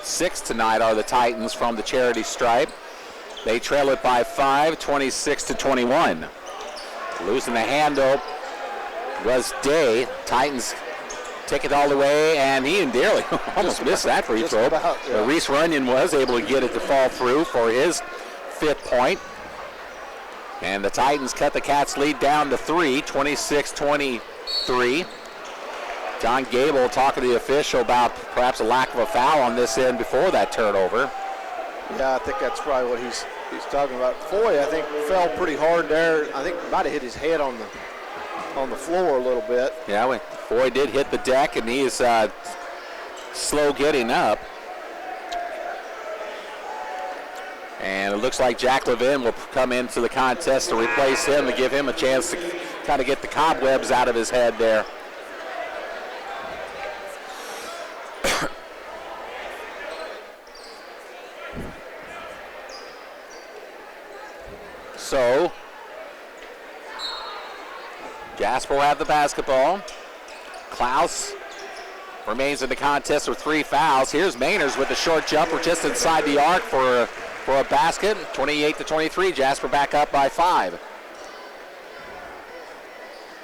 6 tonight are the Titans from the charity stripe. They trail it by 5, 26-21. Losing the handle was Day. Titans take it all the way, and he and Dearly almost missed that free throw. Reese Runyon was able to get it to fall through for his 5th point. And the Titans cut the Cats' lead down to 3, 26-23. John Gable talking to the official about perhaps a lack of a foul on this end before that turnover. Yeah, I think that's probably what he's talking about. Foy, I think, fell pretty hard there. I think might have hit his head on the floor a little bit. Yeah, Foy did hit the deck, and he is slow getting up. And it looks like Jack Levin will come into the contest to replace him to give him a chance to kind of get the cobwebs out of his head there. So, Jasper will have the basketball. Klaus remains in the contest with 3 fouls. Here's Mainers with the short jumper just inside the arc for a basket. 28-23. Jasper back up by 5.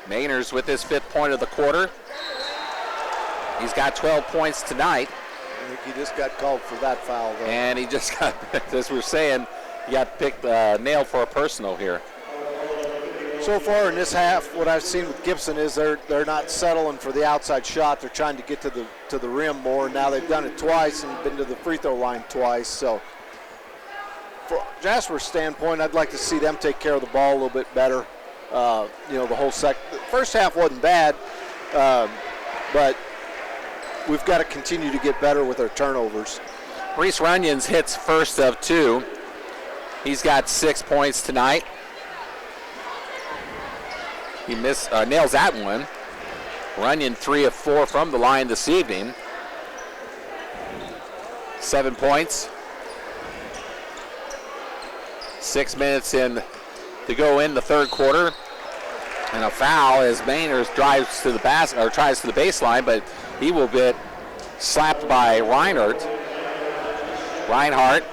Mainers with his 5th point of the quarter. He's got 12 points tonight. I think he just got called for that foul, though. And he just got, as we were saying, he got picked, nailed for a personal here. So far in this half, what I've seen with Gibson is they're not settling for the outside shot. They're trying to get to the rim more. Now they've done it twice and been to the free throw line twice. So from Jasper's standpoint, I'd like to see them take care of the ball a little bit better. The whole the first half wasn't bad, but we've got to continue to get better with our turnovers. Reese Runyons hits first of 2. He's got 6 points tonight. He nails that one. Runyon 3 of 4 from the line this evening. 7 points. 6 minutes in to go in the third quarter. And a foul as Mainers drives to the basket, or tries to the baseline, but he will get slapped by Reinhardt. Reinhardt,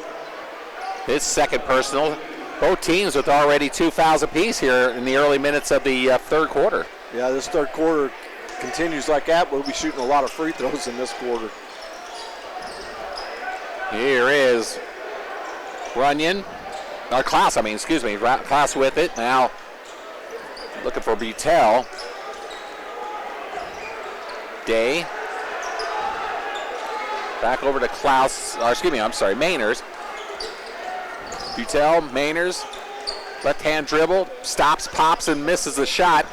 his second personal. Both teams with already 2 fouls apiece here in the early minutes of the third quarter. Yeah, this third quarter continues like that. We'll be shooting a lot of free throws in this quarter. Here is Runyon, or Klaus, Klaus with it. Now looking for Butel. Day. Back over to Klaus, Mainers. Butel, Mainers, left-hand dribble, stops, pops, and misses the shot.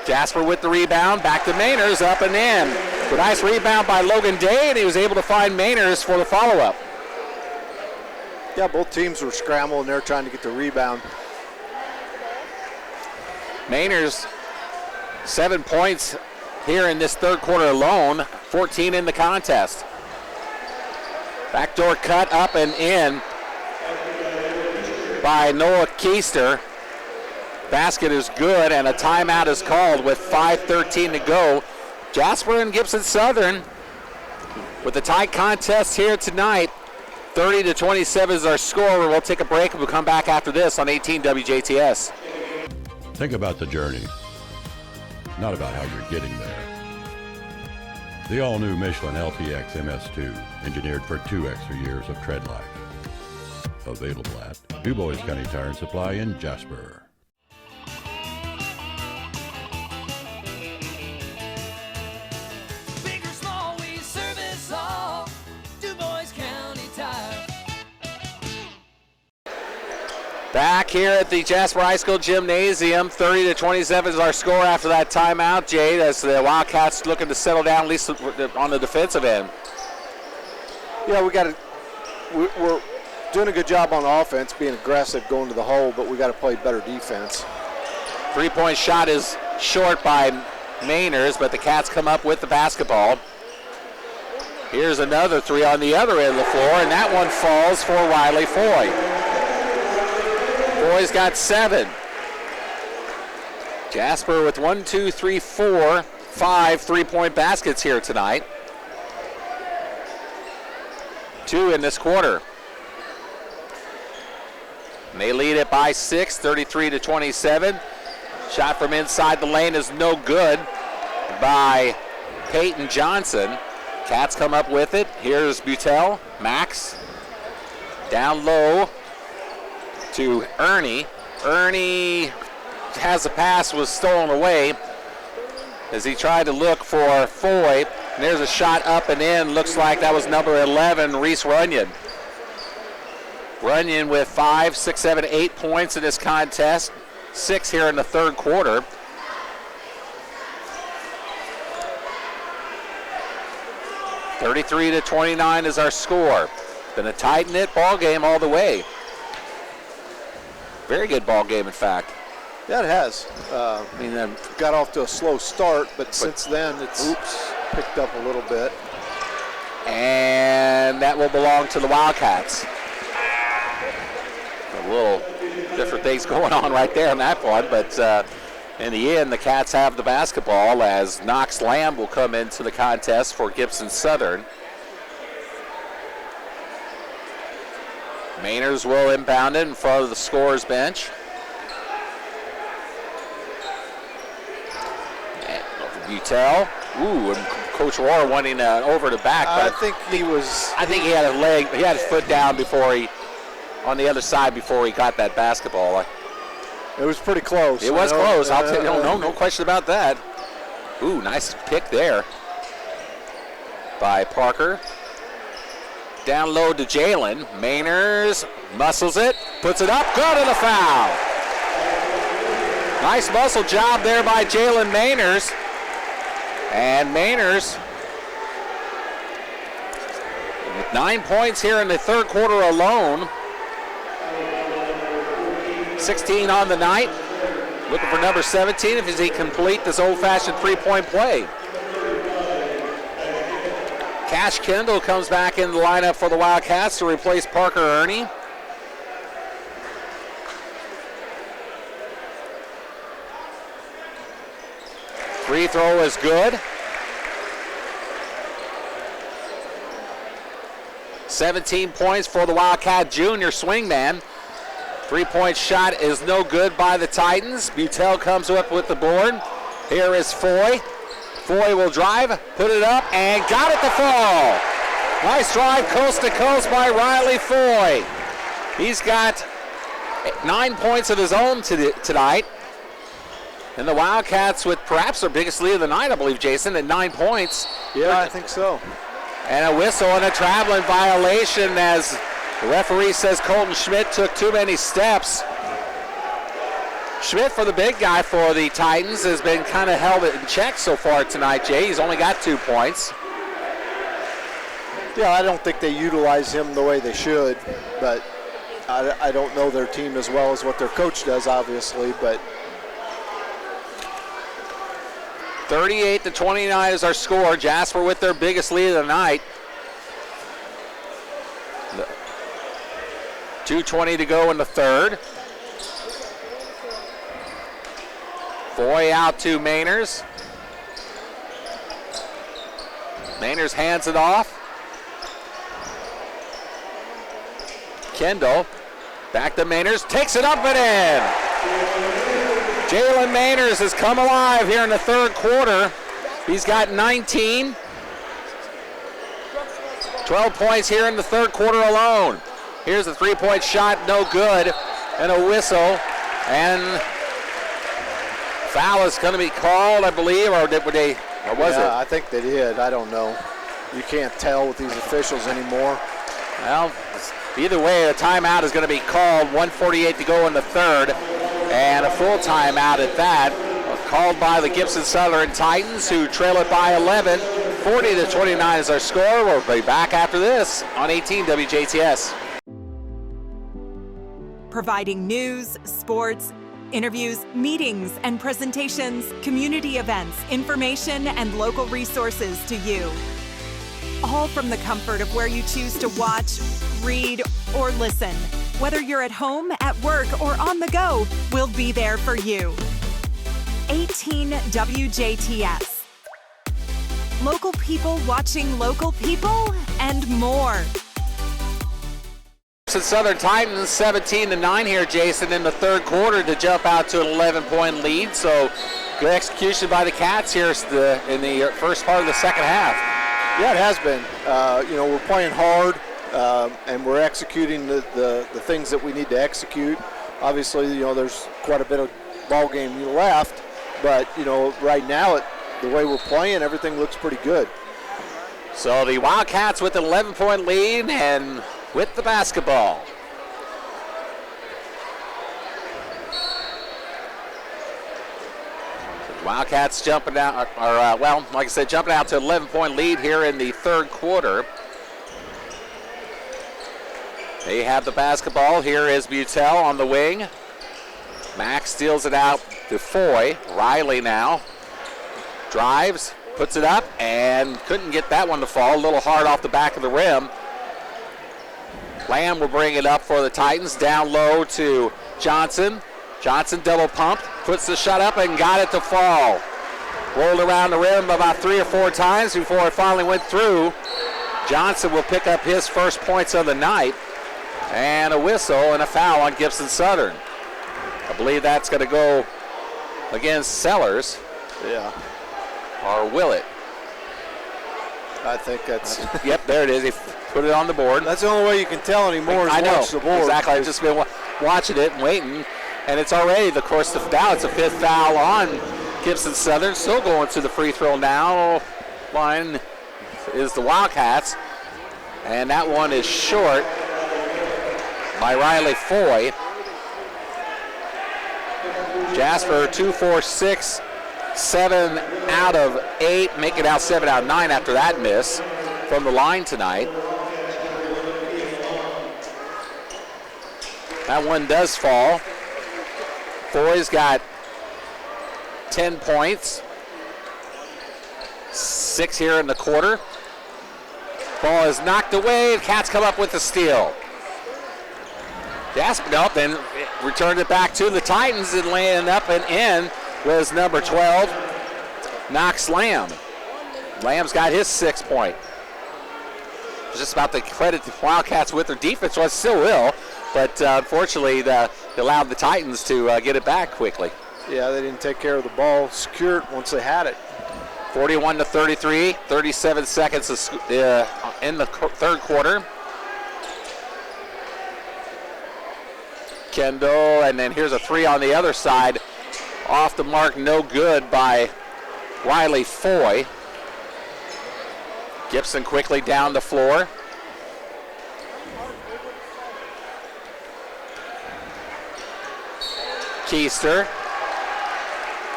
Jasper with the rebound, back to Mainers, up and in. A nice rebound by Logan Day, and he was able to find Mainers for the follow-up. Yeah, both teams were scrambling there trying to get the rebound. Mainers, 7 points here in this third quarter alone, 14 in the contest. Backdoor cut up and in by Noah Keister. Basket is good, and a timeout is called with 5:13 to go. Jasper and Gibson Southern with a tight contest here tonight. 30-27 is our score. We'll take a break and we'll come back after this on 18 WJTS. Think about the journey, not about how you're getting there. The all-new Michelin LTX MS2, engineered for 2 extra years of tread life. Available at DuBois County Tire and Supply in Jasper. Big or small, we service all. DuBois County Tire. Back here at the Jasper High School Gymnasium, 30-27 is our score after that timeout, Jade, as the Wildcats looking to settle down, at least on the defensive end. Yeah, we're doing a good job on offense, being aggressive, going to the hole, but we got to play better defense. 3-point shot is short by Mainers, but the Cats come up with the basketball. Here's another three on the other end of the floor, and that one falls for Riley Foy. Foy's got 7. Jasper with 5 3-point baskets here tonight. 2 in this quarter. And they lead it by 6, 33-27. Shot from inside the lane is no good by Peyton Johnson. Cats come up with it. Here's Butel, Max. Down low to Ernie. Ernie has a pass, was stolen away as he tried to look for Foy. And there's a shot up and in. Looks like that was number 11, Reese Runyon. Runyon with 5, 6, 7, 8 points in this contest. 6 here in the third quarter. (33-29) is our score. Been a tight-knit ball game all the way. Very good ball game, in fact. Yeah, it has. Got off to a slow start, but since then it's picked up a little bit. And that will belong to the Wildcats. A little different things going on right there on that one, but in the end, the Cats have the basketball as Knox Lamb will come into the contest for Gibson Southern. Mainers will inbound it in front of the scorer's bench. Butel. Ooh, and Coach Rohr wanting over the back. But I think he had a leg. He had his foot down before on the other side before he got that basketball. It was pretty close. It was close. I'll tell you, no question about that. Ooh, nice pick there by Parker. Down low to Jalen. Mainers muscles it, puts it up, good, and a foul. Nice muscle job there by Jalen Mainers. And Mainers with 9 points here in the third quarter alone. 16 on the night. Looking for number 17 if he complete this old-fashioned three-point play. Cash Kendall comes back in the lineup for the Wildcats to replace Parker Ernie. Free throw is good. 17 points for the Wildcat junior swingman. 3-point shot is no good by the Titans. Butel comes up with the board. Here is Foy. Foy will drive, put it up, and got it to fall. Nice drive coast to coast by Riley Foy. He's got 9 points of his own tonight. And the Wildcats with perhaps their biggest lead of the night, I believe, Jason, at 9 points. Yeah, I think so. And a whistle and a traveling violation as the referee says Colton Schmidt took too many steps. Schmidt, for the big guy for the Titans, has been kind of held in check so far tonight, Jay. He's only got 2 points. Yeah, I don't think they utilize him the way they should, but I don't know their team as well as what their coach does, obviously, but 38-29 is our score. Jasper with their biggest lead of the night. 2:20 to go in the third. Foy out to Mainers. Mainers hands it off. Kendall back to Mainers, takes it up and in. Jalen Mainers has come alive here in the third quarter. He's got 19. 12 points here in the third quarter alone. Here's a 3-point shot, no good, and a whistle. And foul is going to be called, I believe, or was it? I think they did. I don't know. You can't tell with these officials anymore. Well, either way, a timeout is going to be called. 1:48 to go in the third, and a full timeout at that, called by the Gibson Southern Titans, who trail it by 11. 40-29 is our score. We'll be back after this on 18 WJTS. Providing news, sports, interviews, meetings, and presentations, community events, information, and local resources to you. All from the comfort of where you choose to watch, read, or listen. Whether you're at home, at work, or on the go, we'll be there for you. 18 WJTS. Local people watching local people and more. Southern Titans 17-9 here, Jason, in the third quarter to jump out to an 11-point lead. So good execution by the Cats here in the first part of the second half. Yeah, it has been. We're playing hard, and we're executing the things that we need to execute. Obviously, there's quite a bit of ball game left, but right now, the way we're playing, everything looks pretty good. So the Wildcats with an 11-point lead and with the basketball. Wildcats jumping out, like I said, jumping out to an 11-point lead here in the third quarter. They have the basketball. Here is Butel on the wing. Max steals it out to Foy. Riley now drives, puts it up, and couldn't get that one to fall. A little hard off the back of the rim. Lamb will bring it up for the Titans. Down low to Johnson. Johnson double pumped, puts the shot up and got it to fall. Rolled around the rim about 3 or 4 times before it finally went through. Johnson will pick up his first points of the night. And a whistle and a foul on Gibson Southern. I believe that's going to go against Sellers. Yeah. Or will it? I think that's... Yep, there it is. He put it on the board. That's the only way you can tell anymore is watch the board. Exactly. I've just been watching it and waiting. And it's already, of course, now it's a 5th foul on Gibson Southern. Still going to the free throw now. Line is the Wildcats. And that one is short by Riley Foy. Jasper 2, 4, 6, 7 out of 8, make it out 7 out of 9 after that miss from the line tonight. That one does fall. Foy's got 10 points. 6 here in the quarter. Ball is knocked away. The Cats come up with the steal. Jasper, nope, then returned it back to the Titans and laying up and in was number 12, knocks Lamb. Lamb's got his 6 point. Just about to credit the Wildcats with their defense, well, it still will, but unfortunately they allowed the Titans to get it back quickly. Yeah, they didn't take care of the ball, secure it once they had it. 41-33, 37 seconds in the third quarter. Kendall, and then here's a three on the other side. Off the mark, no good by Riley Foy. Gibson quickly down the floor. Keister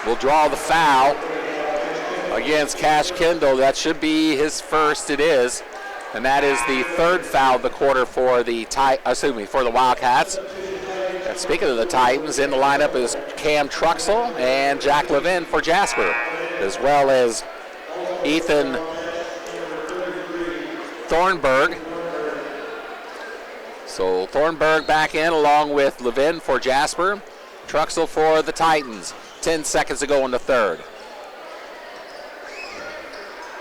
will draw the foul against Cash Kendall. That should be his first. It is, and that is the third foul of the quarter for the for the Wildcats. And speaking of the Titans, in the lineup is Cam Truxell and Jack Levin for Jasper, as well as Ethan Thornburg. So Thornburg back in along with Levin for Jasper. Truxell for the Titans. 10 seconds to go in the third.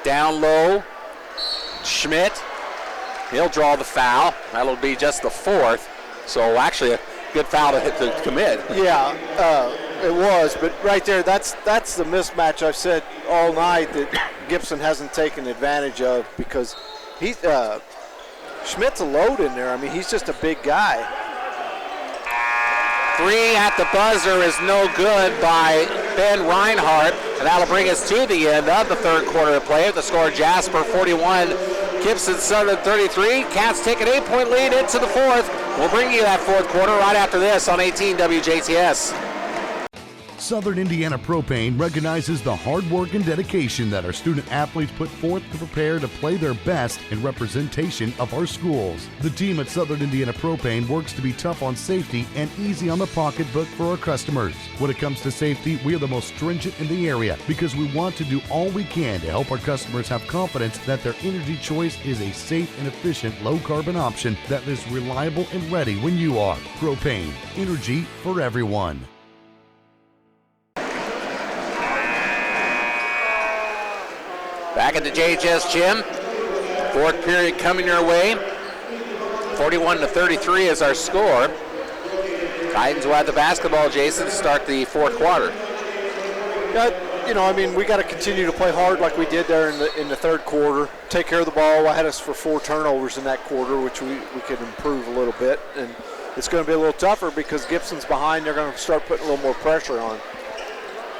Down low, Schmidt. He'll draw the foul. That'll be just the fourth. So actually a good foul to commit. Yeah, it was. But right there, that's the mismatch I've said all night that Gibson hasn't taken advantage of, because Schmidt's a load in there. I mean, he's just a big guy. Three at the buzzer is no good by Ben Reinhardt, and that'll bring us to the end of the third quarter of play. The score, Jasper 41, Gibson Southern 33. Cats take an 8-point lead into the fourth. We'll bring you that fourth quarter right after this on 18 WJTS. Southern Indiana Propane recognizes the hard work and dedication that our student athletes put forth to prepare to play their best in representation of our schools. The team at Southern Indiana Propane works to be tough on safety and easy on the pocketbook for our customers. When it comes to safety, we are the most stringent in the area because we want to do all we can to help our customers have confidence that their energy choice is a safe and efficient low-carbon option that is reliable and ready when you are. Propane, energy for everyone. Back at the JHS gym, fourth period coming your way. 41-33 is our score. Titans will have the basketball, Jason, to start the fourth quarter. We got to continue to play hard like we did there in the third quarter. Take care of the ball. I had us for 4 turnovers in that quarter, which we could improve a little bit. And it's going to be a little tougher because Gibson's behind. They're going to start putting a little more pressure on.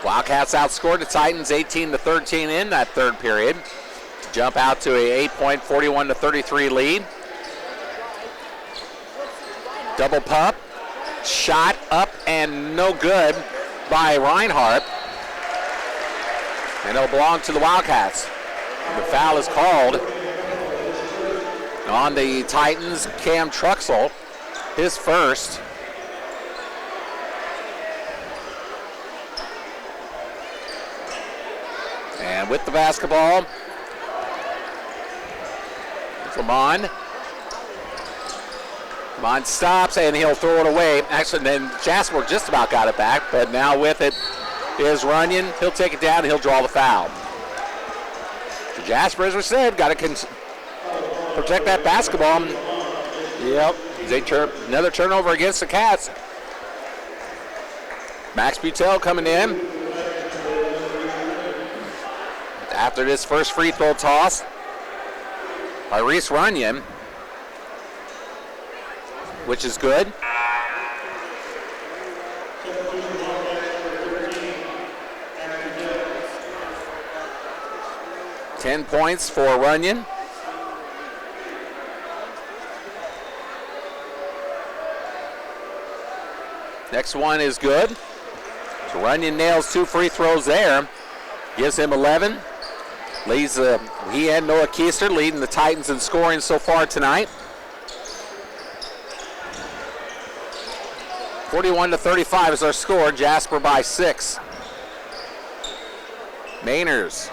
Wildcats outscored the Titans 18-13 in that third period to jump out to a 8-point 41-33 lead. Double pump, shot up and no good by Reinhardt. And it'll belong to the Wildcats. The foul is called on the Titans. Cam Truxell, his first. And with the basketball, Lamont. Lamont stops and he'll throw it away. Actually, then Jasper just about got it back, but now with it is Runyon. He'll take it down and he'll draw the foul. So Jasper, as we said, got to protect that basketball. Yep. Another turnover against the Cats. Max Butel coming in. After this first free throw toss by Reese Runyon, which is good. $10 points for Runyon. Next one is good. So Runyon nails 2 free throws there. Gives him 11. Leads he and Noah Keister leading the Titans in scoring so far tonight. 41-35 is our score. Jasper by 6. Mainers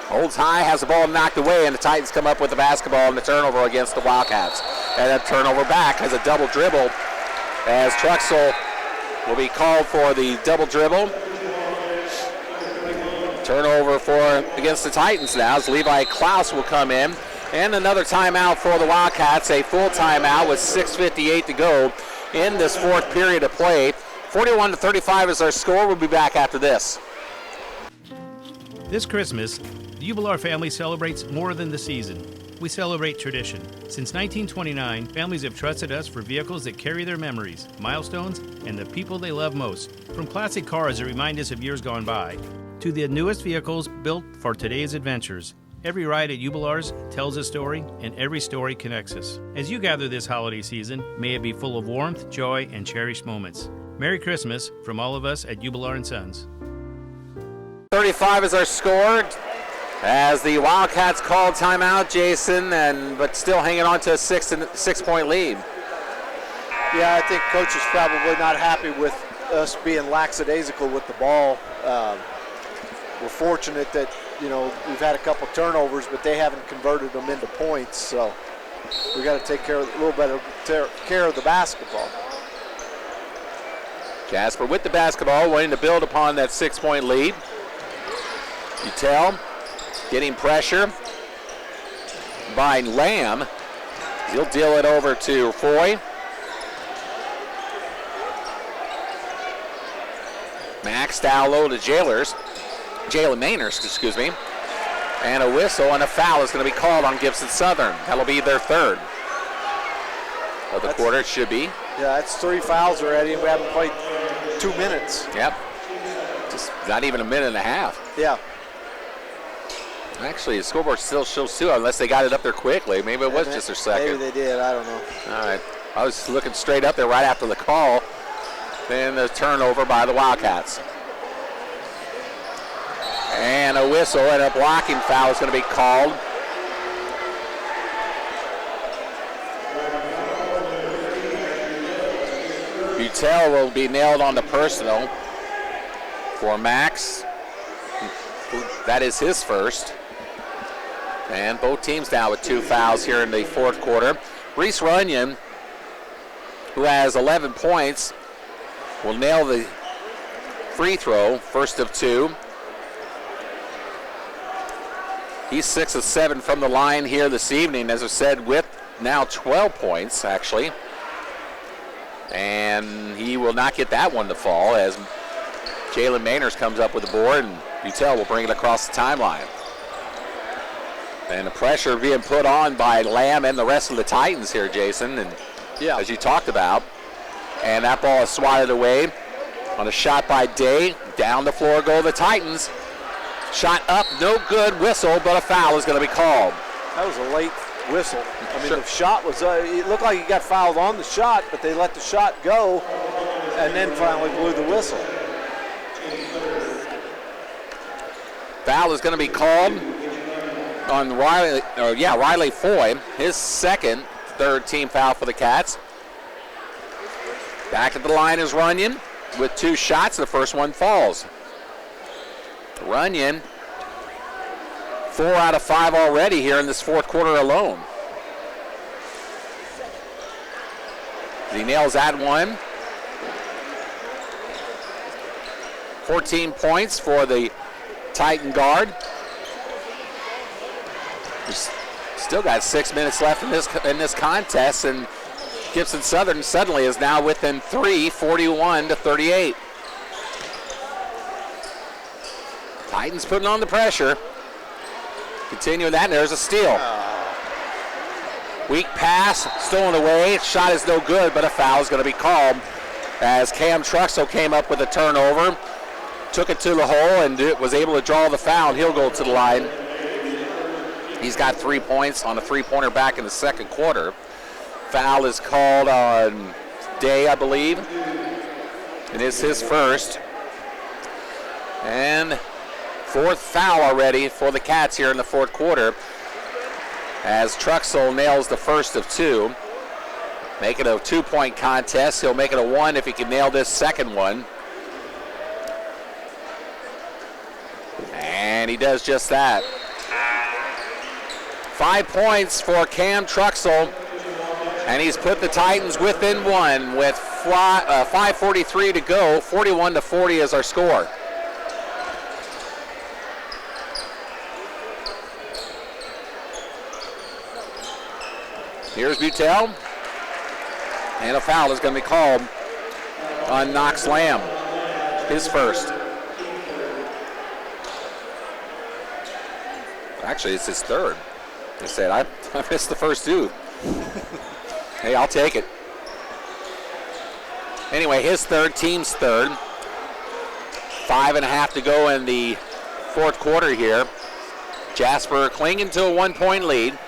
holds high, has the ball knocked away, and the Titans come up with the basketball and the turnover against the Wildcats. And a turnover back has a double dribble as Truxell will be called for the double dribble. Turnover against the Titans now as Levi Klaus will come in. And another timeout for the Wildcats, a full timeout with 6:58 to go in this fourth period of play. 41-35 is our score. We'll be back after this. This Christmas, the Ubelar family celebrates more than the season. We celebrate tradition. Since 1929, families have trusted us for vehicles that carry their memories, milestones, and the people they love most. From classic cars that remind us of years gone by, to the newest vehicles built for today's adventures. Every ride at Ubelar's tells a story, and every story connects us. As you gather this holiday season, may it be full of warmth, joy, and cherished moments. Merry Christmas from all of us at Ubelar & Sons. 35 is our score as the Wildcats call timeout, Jason, but still hanging on to a 6-point lead. Yeah, I think coach is probably not happy with us being lackadaisical with the ball. We're fortunate that we've had a couple turnovers, but they haven't converted them into points. So we got to take a little better care of the basketball. Jasper with the basketball, wanting to build upon that 6-point lead. Utel getting pressure by Lamb. He'll deal it over to Foy. Max down low to Jalen Mainers, excuse me. And a whistle and a foul is going to be called on Gibson Southern. That'll be their third of the quarter, it should be. Yeah, that's 3 fouls already, and we haven't played 2 minutes. Yep. Just not even a minute and a half. Yeah. Actually, the scoreboard still shows 2, unless they got it up there quickly. Maybe it was just their second. Maybe they did, I don't know. All right. I was looking straight up there right after the call. Then the turnover by the Wildcats. And a whistle and a blocking foul is going to be called. Utel will be nailed on the personal for Max. That is his first. And both teams now with 2 fouls here in the fourth quarter. Reese Runyon, who has 11 points, will nail the free throw, first of 2. He's 6 of 7 from the line here this evening, as I said, with now 12 points, actually. And he will not get that one to fall as Jalen Mainers comes up with the board, and Utel will bring it across the timeline. And the pressure being put on by Lamb and the rest of the Titans here, Jason, and as you talked about. And that ball is swatted away on a shot by Day. Down the floor go the Titans. Shot up, no good, whistle, but a foul is going to be called. That was a late whistle. I mean, the shot was, it looked like he got fouled on the shot, but they let the shot go and then finally blew the whistle. Foul is going to be called on Riley Foy, his third team foul for the Cats. Back at the line is Runyon with 2 shots. The first one falls. Runyon, 4 out of 5 already here in this fourth quarter alone. He nails that one. 14 points for the Titan guard. We've still got 6 minutes left in this contest, and Gibson Southern suddenly is now within 3, 41-38. Titans putting on the pressure. Continuing that, and there's a steal. Weak pass, stolen away. Shot is no good, but a foul is going to be called as Cam Truxell came up with a turnover, took it to the hole, and was able to draw the foul. He'll go to the line. He's got 3 points on a 3-pointer back in the second quarter. Foul is called on Day, I believe. It is his first. And 4th foul already for the Cats here in the fourth quarter as Truxell nails the first of 2. Make it a 2-point contest. He'll make it a 1 if he can nail this second one. And he does just that. 5 points for Cam Truxell, and he's put the Titans within 1 with 5:43 to go. 41-40 is our score. Here's Butel. And a foul is going to be called on Knox Lamb. His first. Actually, it's his third. I said, I missed the first two. Hey, I'll take it. Anyway, his third, team's third. 5.5 to go in the fourth quarter here. Jasper clinging to a 1-point lead.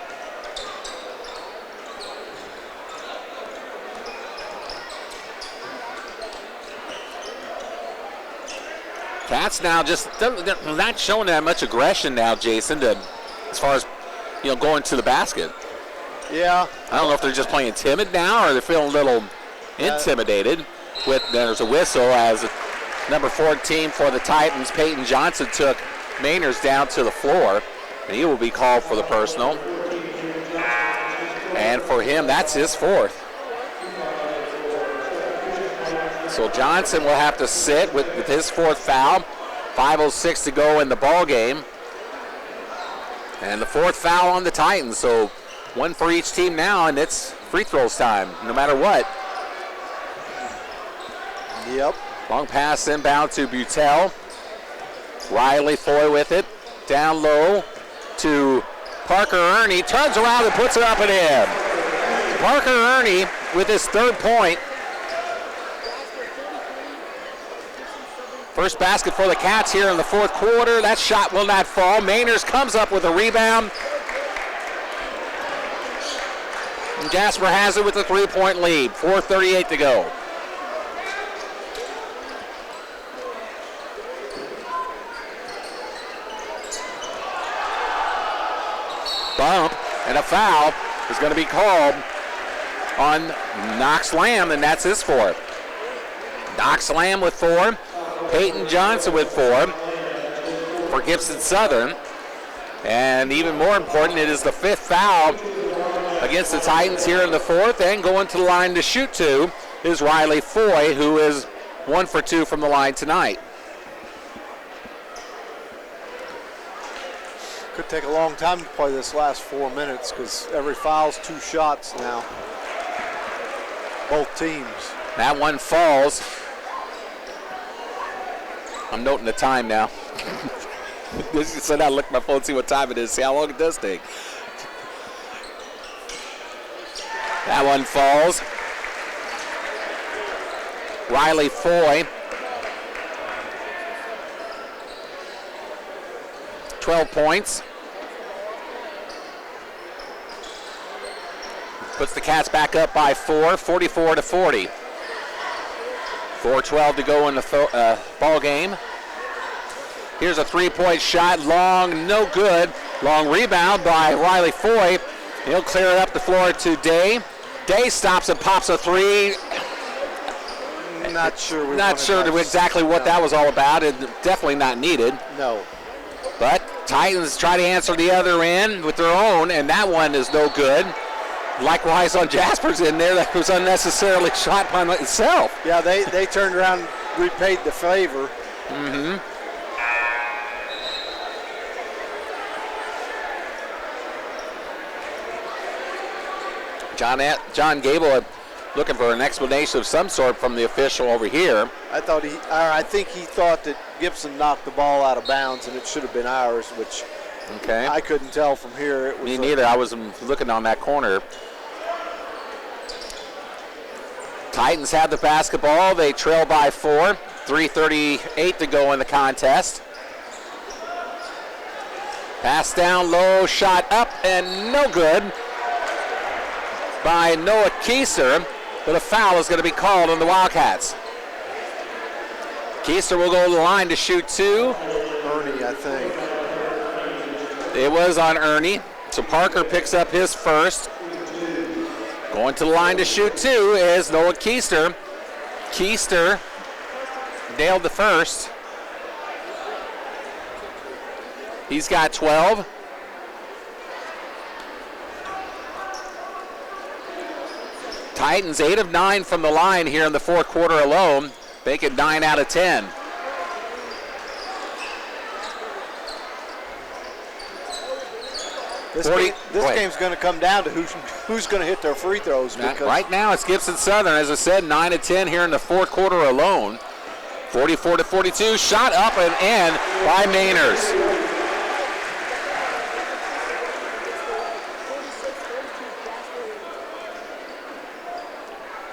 Cats now just not showing that much aggression now, Jason, as far as going to the basket. Yeah. I don't know if they're just playing timid now or they're feeling a little intimidated. There's a whistle as number 14 for the Titans, Peyton Johnson, took Mainers down to the floor, and he will be called for the personal. And for him, that's his fourth. So Johnson will have to sit with his fourth foul. 5:06 to go in the ball game. And the fourth foul on the Titans. So one for each team now, and it's free throws time, no matter what. Yep. Long pass inbound to Butel. Riley Foy with it. Down low to Parker Ernie. Turns around and puts it up and in. Parker Ernie with his third point. First basket for the Cats here in the fourth quarter. That shot will not fall. Mainers comes up with a rebound. And Jasper has it with a 3-point lead. 4:38 to go. Bump and a foul is going to be called on Knox Lamb, and that's his fourth. Knox Lamb with 4. Peyton Johnson with 4 for Gibson Southern. And even more important, it is the 5th foul against the Titans here in the fourth. And going to the line to shoot 2 is Riley Foy, who is 1 for 2 from the line tonight. Could take a long time to play this last 4 minutes because every foul's 2 shots now. Both teams. That one falls. I'm noting the time now. So now look at my phone, see what time it is, see how long it does take. That one falls. Riley Foy. 12 points. Puts the Cats back up by 4, 44-40. 4:12 to go in the ball game. Here's a 3-point shot, long, no good. Long rebound by Riley Foy. He'll clear it up the floor to Day. Day stops and pops a 3. Not sure. Exactly what that was all about. It definitely not needed. No. But Titans try to answer the other end with their own, and that one is no good. Likewise on Jasper's in there, that was unnecessarily shot by itself. Yeah, they turned around and repaid the favor. Mm-hmm. John Gable looking for an explanation of some sort from the official over here. I think he thought that Gibson knocked the ball out of bounds and it should have been ours, which I couldn't tell from here. It was Me neither. I was looking on that corner. Titans have the basketball. They trail by 4. 3:38 to go in the contest. Pass down low, shot up, and no good by Noah Keister, but a foul is going to be called on the Wildcats. Keister will go to the line to shoot 2. Ernie, I think. It was on Ernie, so Parker picks up his first. Going to the line to shoot 2 is Noah Keister. Keister nailed the first. He's got 12. Titans 8 of 9 from the line here in the fourth quarter alone, making 9 out of 10. This game's going to come down to who's going to hit their free throws. Right now it's Gibson Southern, as I said, 9-10 here in the fourth quarter alone. 44-42, shot up and in by Mainers.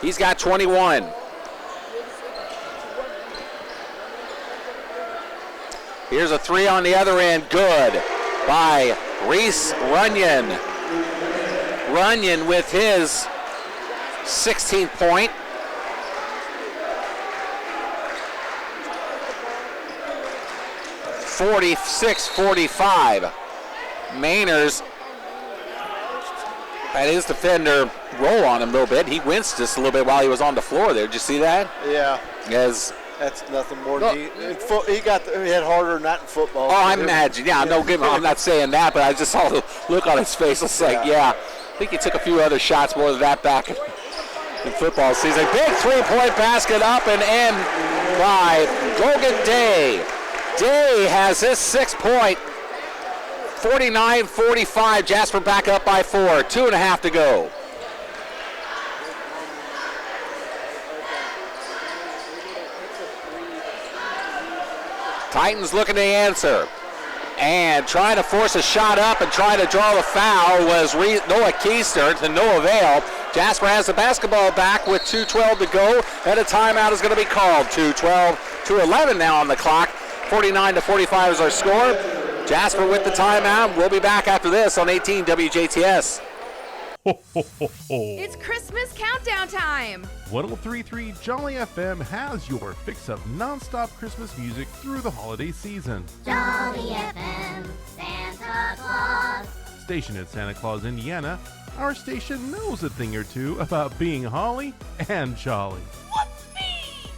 He's got 21. Here's a three on the other end, good by Reese Runyon. Runyon with his 16th point. .46-45. Mainers had his defender roll on him a little bit. He winced just a little bit while he was on the floor there. Did you see that? Yeah. That's nothing more than he hit harder than that in football. Oh, I imagine. Yeah, I'm not saying that, but I just saw the look on his face. It's like, I think he took a few other shots more than that back in football season. Big three-point basket up and in by Logan Day. Day has his 6 point. 49-45. Jasper back up by 4. 2.5 to go. Titans looking to answer. And trying to force a shot up and trying to draw the foul was Noah Keister to no avail. Jasper has the basketball back with 2:12 to go, and a timeout is going to be called. 2:11 now on the clock. 49-45 is our score. Jasper with the timeout. We'll be back after this on 18 WJTS. It's Christmas countdown time. 103.3 Jolly FM has your fix of non-stop Christmas music through the holiday season. Jolly FM, Santa Claus. Stationed in Santa Claus, Indiana, our station knows a thing or two about being holly and jolly.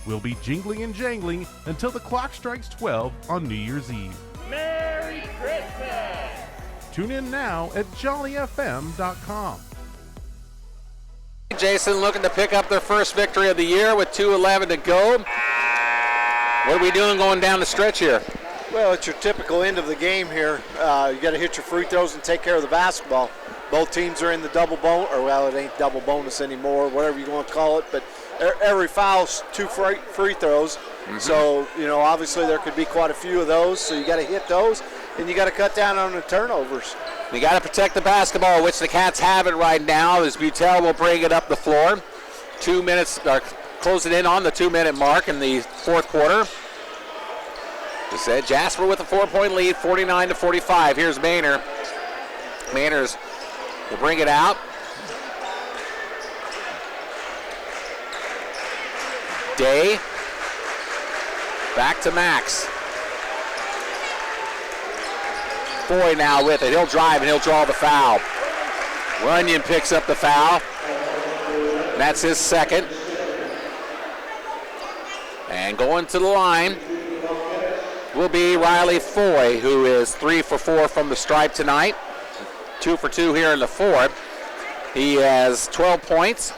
We'll be jingling and jangling until the clock strikes 12 on New Year's Eve. Merry Christmas! Tune in now at jollyfm.com. Jason looking to pick up their first victory of the year with 2:11 to go. What are we doing going down the stretch here? Well, it's your typical end of the game here. You got to hit your free throws and take care of the basketball. Both teams are in the double bonus, or well, it ain't double bonus anymore, whatever you want to call it, but every foul's 2 free throws. Mm-hmm. So, obviously there could be quite a few of those, so you got to hit those, and you got to cut down on the turnovers. You got to protect the basketball, which the Cats have it right now, as Butel will bring it up the floor. 2 minutes, closing in on the 2-minute mark in the fourth quarter. Just said Jasper with a 4-point lead, 49-45. Here's Maynard. Maynard's will bring it out. Day. Back to Max. Foy now with it. He'll drive and he'll draw the foul. Runyon picks up the foul. That's his second. And going to the line will be Riley Foy, who is 3 for 4 from the stripe tonight. 2 for 2 here in the fourth. He has 12 points.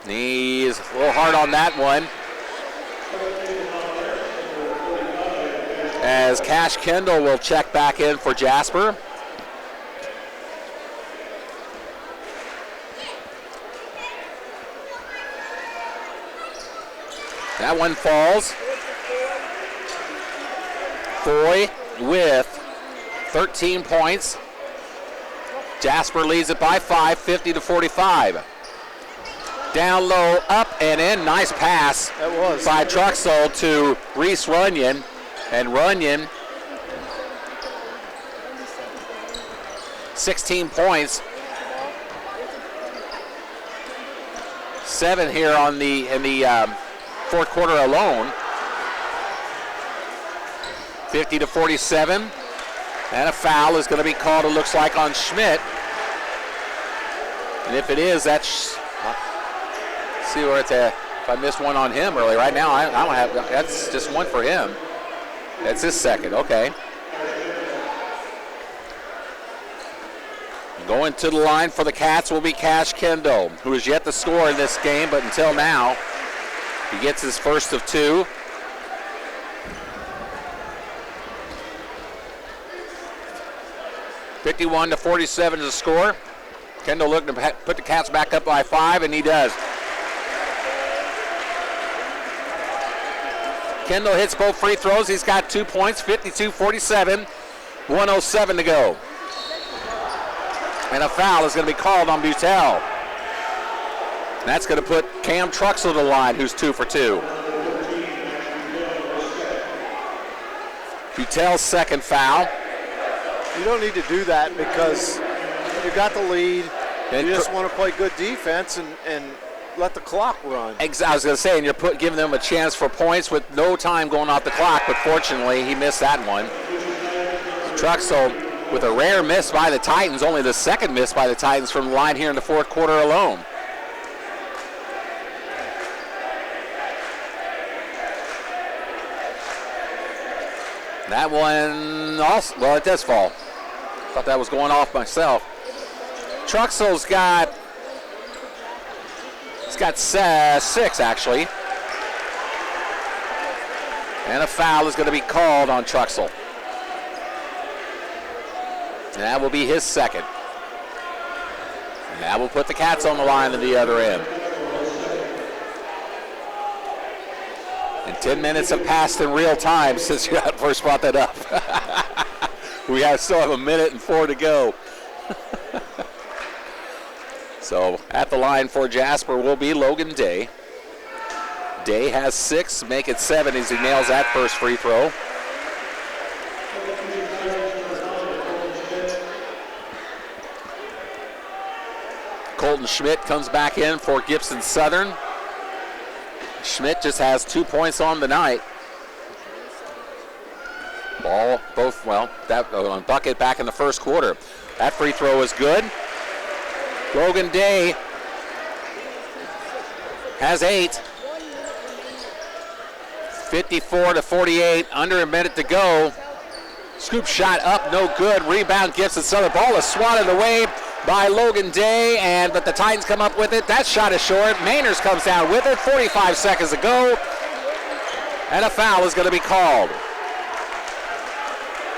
He's a little hard on that one. As Cash Kendall will check back in for Jasper. That one falls. Foy with 13 points. Jasper leads it by 5, 50-45. Down low, up and in. Nice pass by Truxell to Reese Runyon. And Runyon, 16 points. 7 here in the fourth quarter alone. 50-47. And a foul is going to be called, it looks like, on Schmidt. And if it is, that's... see where it's at. If I missed one on him early. Right now, I don't have... that's just one for him. That's his second, okay. Going to the line for the Cats will be Cash Kendall, who has yet to score in this game, but until now, he gets his first of 2. 51-47 is the score. Kendall looking to put the Cats back up by 5, and he does. Kendall hits both free throws. He's got 2 points, 52-47, 1:07 to go. And a foul is going to be called on Butel. That's going to put Cam Truxell to the line, who's 2 for 2. Butel's second foul. You don't need to do that because you got the lead. You just want to play good defense and let the clock run. I was going to say, and you're giving them a chance for points with no time going off the clock, but fortunately he missed that one. Truxell with a rare miss by the Titans, only the second miss by the Titans from the line here in the fourth quarter alone. That one also, well, it does fall. Thought that was going off myself. Truxell's got 6 actually. And a foul is going to be called on Truxell. And that will be his second. And that will put the Cats on the line at the other end. And 10 minutes have passed in real time since you first brought that up. We still have 1 minute and 4 to go. So at the line for Jasper will be Logan Day. Day has 6, make it 7 as he nails that first free throw. Colton Schmidt comes back in for Gibson Southern. Schmidt just has 2 points on the night. That bucket back in the first quarter. That free throw is good. Logan Day has 8. 54-48, under a minute to go. Scoop shot up, no good. Rebound, Gibson Southern. Ball is swatted away by Logan Day, but the Titans come up with it. That shot is short. Mainers comes down with it. 45 seconds to go. And a foul is going to be called.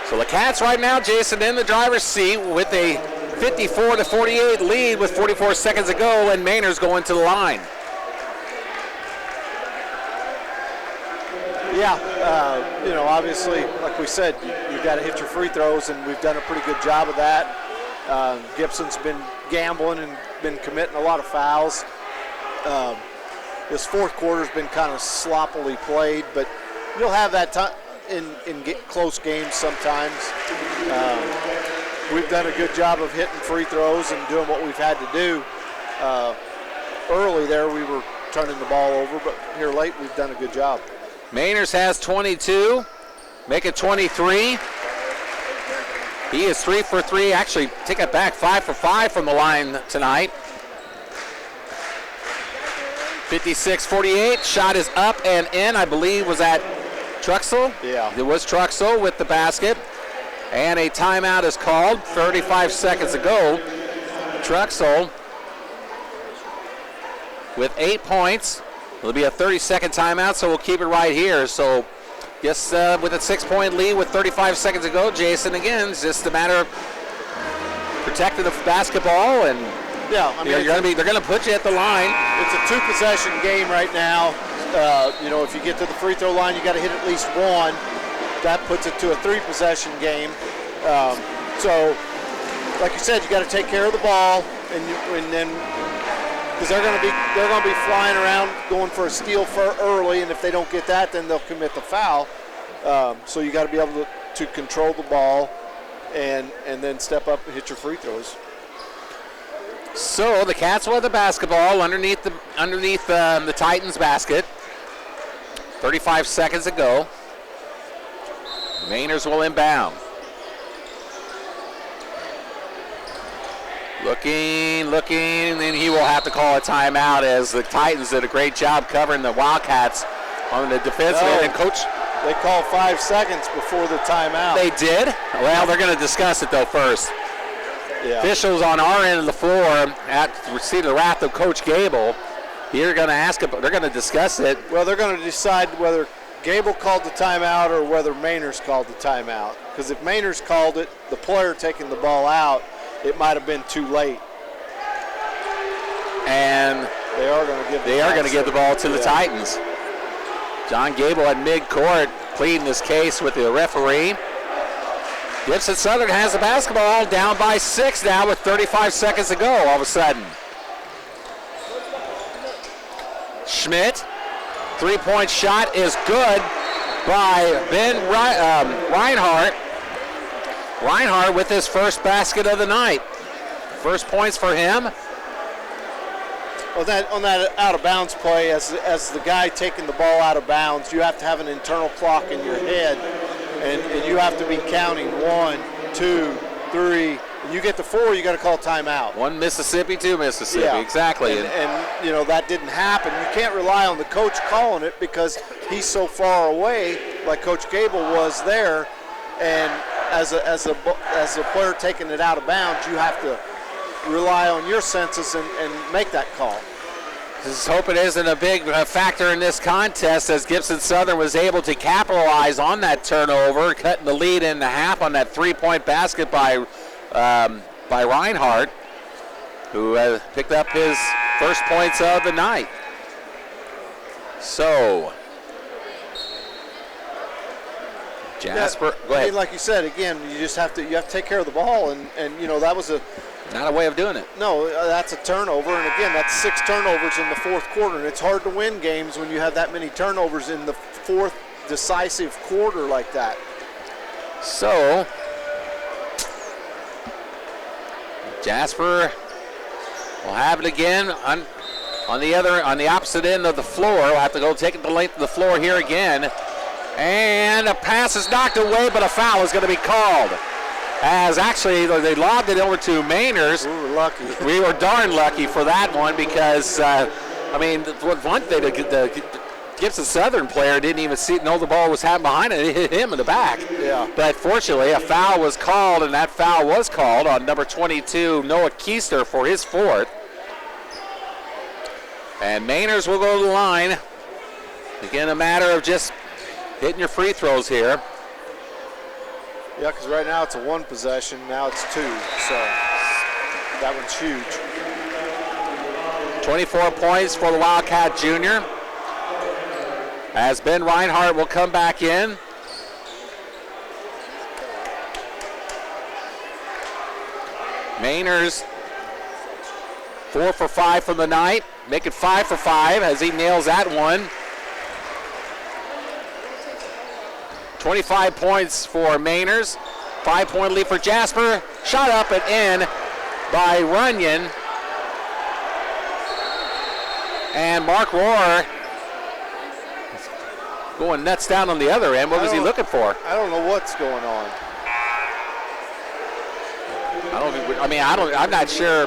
So the Cats right now, Jason, in the driver's seat with a 54-48 lead with 44 seconds to go, and Mainers going to the line. Yeah, obviously, like we said, you got to hit your free throws, and we've done a pretty good job of that. Gibson's been gambling and been committing a lot of fouls. This fourth quarter's been kind of sloppily played, but you'll have that time in close games sometimes. We've done a good job of hitting free throws and doing what we've had to do. Early there, we were turning the ball over, but here late, we've done a good job. Mainers has 22, make it 23. He is 3 for 3, actually take it back, 5 for 5 from the line tonight. 56-48, shot is up and in, I believe was that Truxell? Yeah. It was Truxell with the basket. And a timeout is called, 35 seconds to go. Truxell with 8 points. It'll be a 30-second timeout, so we'll keep it right here. So, yes, with a 6-point lead with 35 seconds to go, Jason, again, it's just a matter of protecting the basketball, and they're going to put you at the line. It's a 2-possession game right now. If you get to the free throw line, you got to hit at least one. That puts it to a 3-possession game. So, like you said, you got to take care of the ball, and then. Because they're going to be flying around going for a steal for early, and if they don't get that, then they'll commit the foul. So you got to be able to control the ball, and then step up and hit your free throws. So the Cats will have the basketball underneath the Titans basket. 35 seconds to go. Mainers will inbound. Looking, and he will have to call a timeout as the Titans did a great job covering the Wildcats on the defensive end. And Coach, they called 5 seconds before the timeout. They did? Well, they're going to discuss it though first. Yeah. Officials on our end of the floor see the wrath of Coach Gable. They're going to discuss it. Well, they're going to decide whether Gable called the timeout or whether Mainers called the timeout. Because if Mainers called it, the player taking the ball out, it might have been too late. And they are going to give the ball to the Titans. John Gable at midcourt pleading his case with the referee. Gibson Southern has the basketball, down by 6 now with 35 seconds to go all of a sudden. Schmidt, three-point shot is good by Ben Reinhardt. Reinhardt with his first basket of the night. First points for him. On that out-of-bounds play, as the guy taking the ball out of bounds, you have to have an internal clock in your head, and you have to be counting 1, 2, 3. When you get to 4, you got to call timeout. 1 Mississippi, 2 Mississippi, yeah. Exactly. And you know, that didn't happen. You can't rely on the coach calling it because he's so far away, like Coach Gable was there, and as a player taking it out of bounds, you have to rely on your senses and make that call. Just hope it isn't a big factor in this contest, as Gibson Southern was able to capitalize on that turnover, cutting the lead in half on that three-point basket by Reinhardt, who picked up his first points of the night. So, Jasper, go ahead. I mean, like you said, again, you have to take care of the ball, and you know, that was not a way of doing it. No, that's a turnover, and again, that's 6 turnovers in the fourth quarter, and it's hard to win games when you have that many turnovers in the fourth decisive quarter like that. So, Jasper will have it again on the opposite end of the floor. We'll have to go take it the length of the floor here again. And a pass is knocked away, but a foul is going to be called. As actually they lobbed it over to Mainers. We were lucky. We were darn lucky for that one because, I mean, one thing, the Gibson Southern player didn't even know the ball was behind it. It hit him in the back. Yeah. But fortunately, a foul was called, and that foul was called on number 22, Noah Keister, for his fourth. And Mainers will go to the line. Again, a matter of just hitting your free throws here. Yeah, because right now it's a 1 possession, now it's 2, so that one's huge. 24 points for the Wildcat junior. As Ben Reinhardt will come back in. Mainers 4 for 5 from the night, make it 5 for 5 as he nails that one. 25 points for Mainers. 5-point lead for Jasper. Shot up and in by Runyon. And Mark Rohr going nuts down on the other end. What was he looking for? I don't know what's going on. I'm not sure.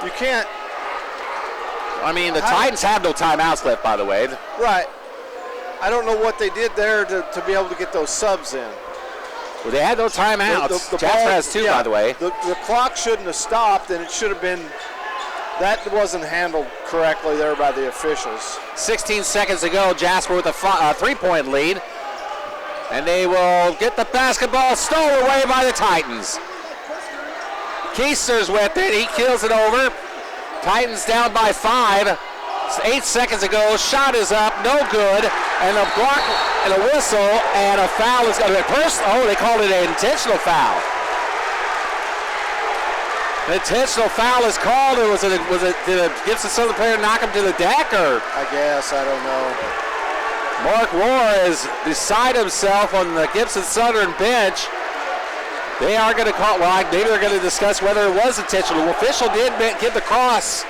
You can't. I mean, the Titans have no timeouts left, by the way. Right. I don't know what they did there to be able to get those subs in. Well, they had no timeouts. Jasper has 2, by the way. The clock shouldn't have stopped, and it should have been. That wasn't handled correctly there by the officials. 16 seconds to go. Jasper with a 3-point lead. And they will get the basketball stolen away by the Titans. Keister's with it. He kills it over. Titans down by 5. 8 seconds ago, shot is up, no good, and a block and a whistle, and a foul is going to be first. Oh, they called it an intentional foul. An intentional foul is called. Did the Gibson Southern player knock him to the deck, or? I guess, I don't know. Mark Rohr is beside himself on the Gibson Southern bench. They are going to call. Well, maybe they're going to discuss whether it was intentional. The official did give the cross.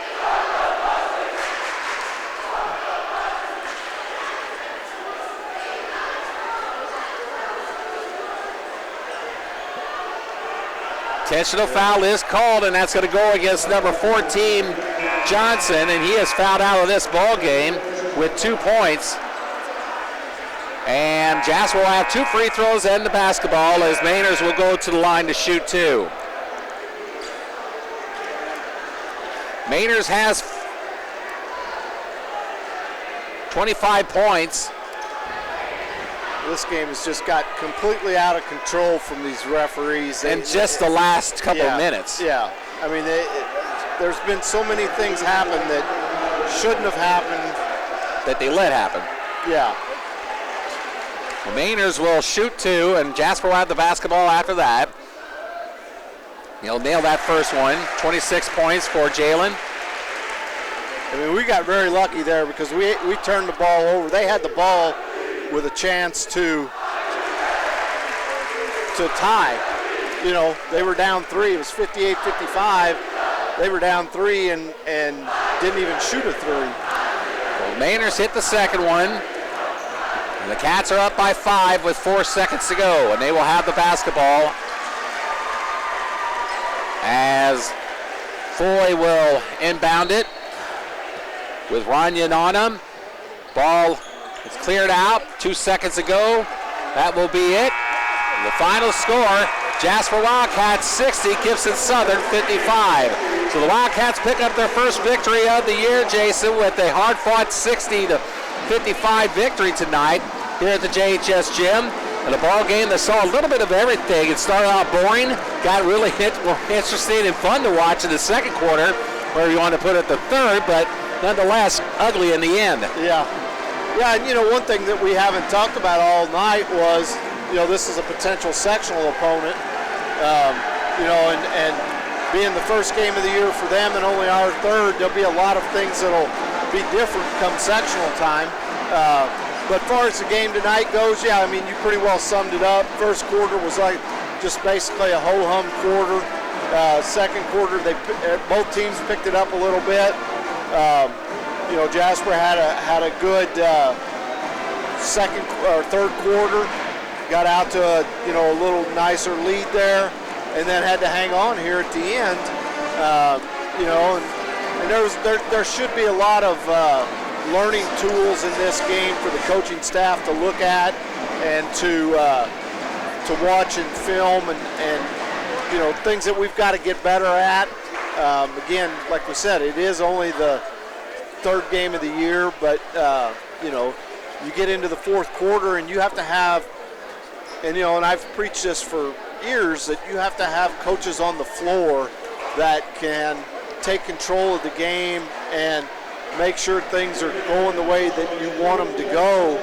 Intentional foul is called, and that's going to go against number 14, Johnson, and he is fouled out of this ball game with 2 points. And Jasper will have 2 free throws and the basketball as Mainers will go to the line to shoot 2. Mainers has 25 points. This game has just got completely out of control from these referees. In just the last couple of minutes. Yeah. I mean, there's been so many things happen that shouldn't have happened. That they let happen. Yeah. The Mainers will shoot 2, and Jasper will have the basketball after that. He'll nail that first one. 26 points for Jalen. I mean, we got very lucky there because we turned the ball over. They had the ball with a chance to tie. You know, they were down 3. It was 58-55. They were down 3 and didn't even shoot a 3. Well, Mainers hit the second one. And the Cats are up by 5 with 4 seconds to go, and they will have the basketball as Foy will inbound it with Runyon on him. Ball is cleared out. 2 seconds ago. That will be it. The final score, Jasper Wildcats 60, Gibson Southern 55. So the Wildcats pick up their first victory of the year, Jason, with a hard-fought 60-55 victory tonight here at the JHS gym. And a ball game that saw a little bit of everything. It started out boring, got really more interesting and fun to watch in the second quarter, where you want to put it the third, but nonetheless ugly in the end. Yeah. Yeah, and you know, one thing that we haven't talked about all night was, you know, this is a potential sectional opponent. You know, and being the first game of the year for them and only our third, there'll be a lot of things that'll be different come sectional time. But as far as the game tonight goes, yeah, I mean, you pretty well summed it up. First quarter was like just basically a ho-hum quarter. Second quarter, both teams picked it up a little bit. You know, Jasper had a good second or third quarter. Got out to a little nicer lead there, and then had to hang on here at the end. You know, and there should be a lot of learning tools in this game for the coaching staff to look at and to watch and film and you know, things that we've got to get better at. Again, like we said, it is only the third game of the year, but you know, you get into the fourth quarter and you have to have, and you know, and I've preached this for years, that you have to have coaches on the floor that can take control of the game and make sure things are going the way that you want them to go,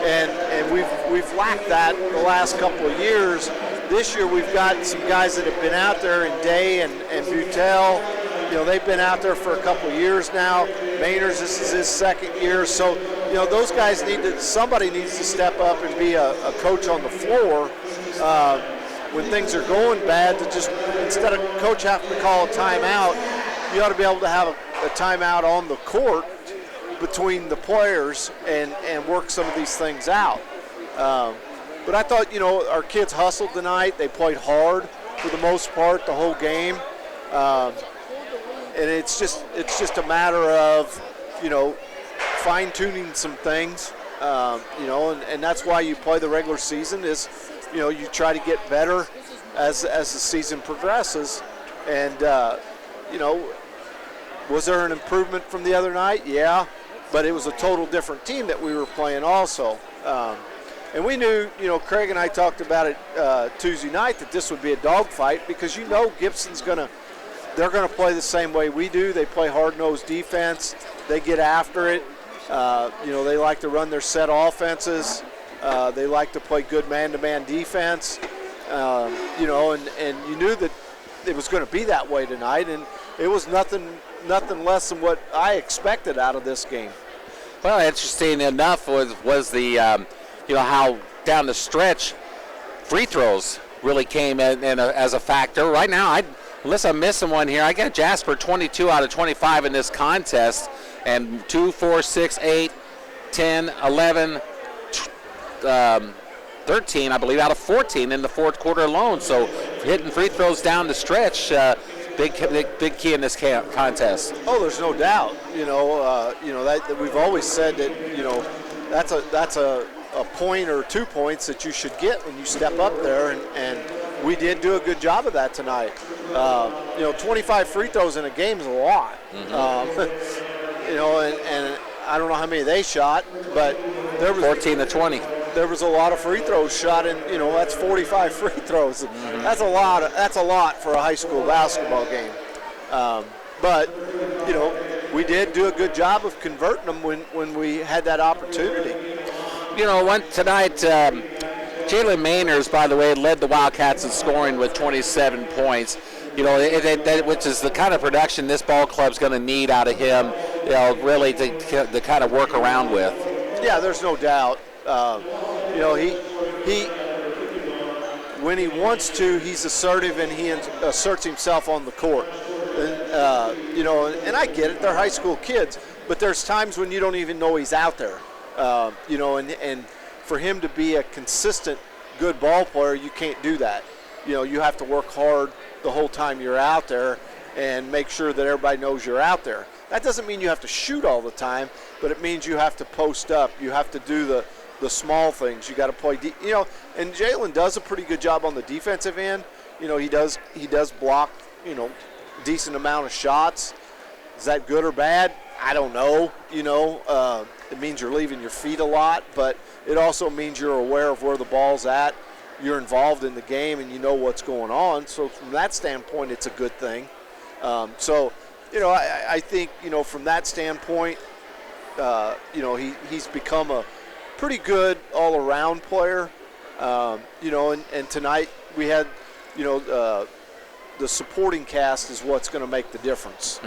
and we've lacked that the last couple of years. This year we've got some guys that have been out there in Day and Butel. You know, they've been out there for a couple of years now. Mainers, this is his second year, so you know, those guys somebody needs to step up and be a coach on the floor when things are going bad, to just, instead of coach having to call a timeout, you ought to be able to have a timeout on the court between the players and work some of these things out. But I thought, you know, our kids hustled tonight. They played hard for the most part the whole game. And it's just a matter of, you know, fine-tuning some things, you know, and that's why you play the regular season, is, you know, you try to get better as the season progresses. And, you know, was there an improvement from the other night? Yeah, but it was a total different team that we were playing also. And we knew, you know, Craig and I talked about it Tuesday night, that this would be a dogfight, because you know Gibson's they're going to play the same way we do. They play hard-nosed defense. They get after it. You know, they like to run their set offenses. They like to play good man-to-man defense. You know, and you knew that it was going to be that way tonight, and it was nothing less than what I expected out of this game. Well, interesting enough was the you know, how down the stretch free throws really came in as a factor. Right now, unless I'm missing one here, I got Jasper 22 out of 25 in this contest, and 2, 4, 6, 8, 10, 11, 13, I believe, out of 14 in the fourth quarter alone. So hitting free throws down the stretch, big key in this contest. Oh, there's no doubt. You know that we've always said that, you know, that's a point or 2 points that you should get when you step up there, and we did do a good job of that tonight. You know, 25 free throws in a game is a lot. Mm-hmm. You know, and I don't know how many they shot, but there was 14 to 20. There was a lot of free throws shot, and that's 45 free throws. That's a lot. That's a lot for a high school basketball game. But we did do a good job of converting them when we had that opportunity. Tonight, Jalen Mainers, by the way, led the Wildcats in scoring with 27 points. Which is the kind of production this ball club's going to need out of him, really to kind of work around with. Yeah, there's no doubt. He when he wants to, he's assertive and he asserts himself on the court. And I get it. They're high school kids, but there's times when you don't even know he's out there. And for him to be a consistent good ball player, you can't do that. You have to work hard the whole time you're out there and make sure that everybody knows you're out there. That doesn't mean you have to shoot all the time, but it means you have to post up. You have to do the small things. You got to play, and Jalen does a pretty good job on the defensive end. He does block, decent amount of shots. Is that good or bad? I don't know. It means you're leaving your feet a lot, but it also means you're aware of where the ball's at. You're involved in the game and you know what's going on. So from that standpoint, it's a good thing. I think, from that standpoint, he's become a pretty good all-around player. And tonight we had, the supporting cast is what's going to make the difference.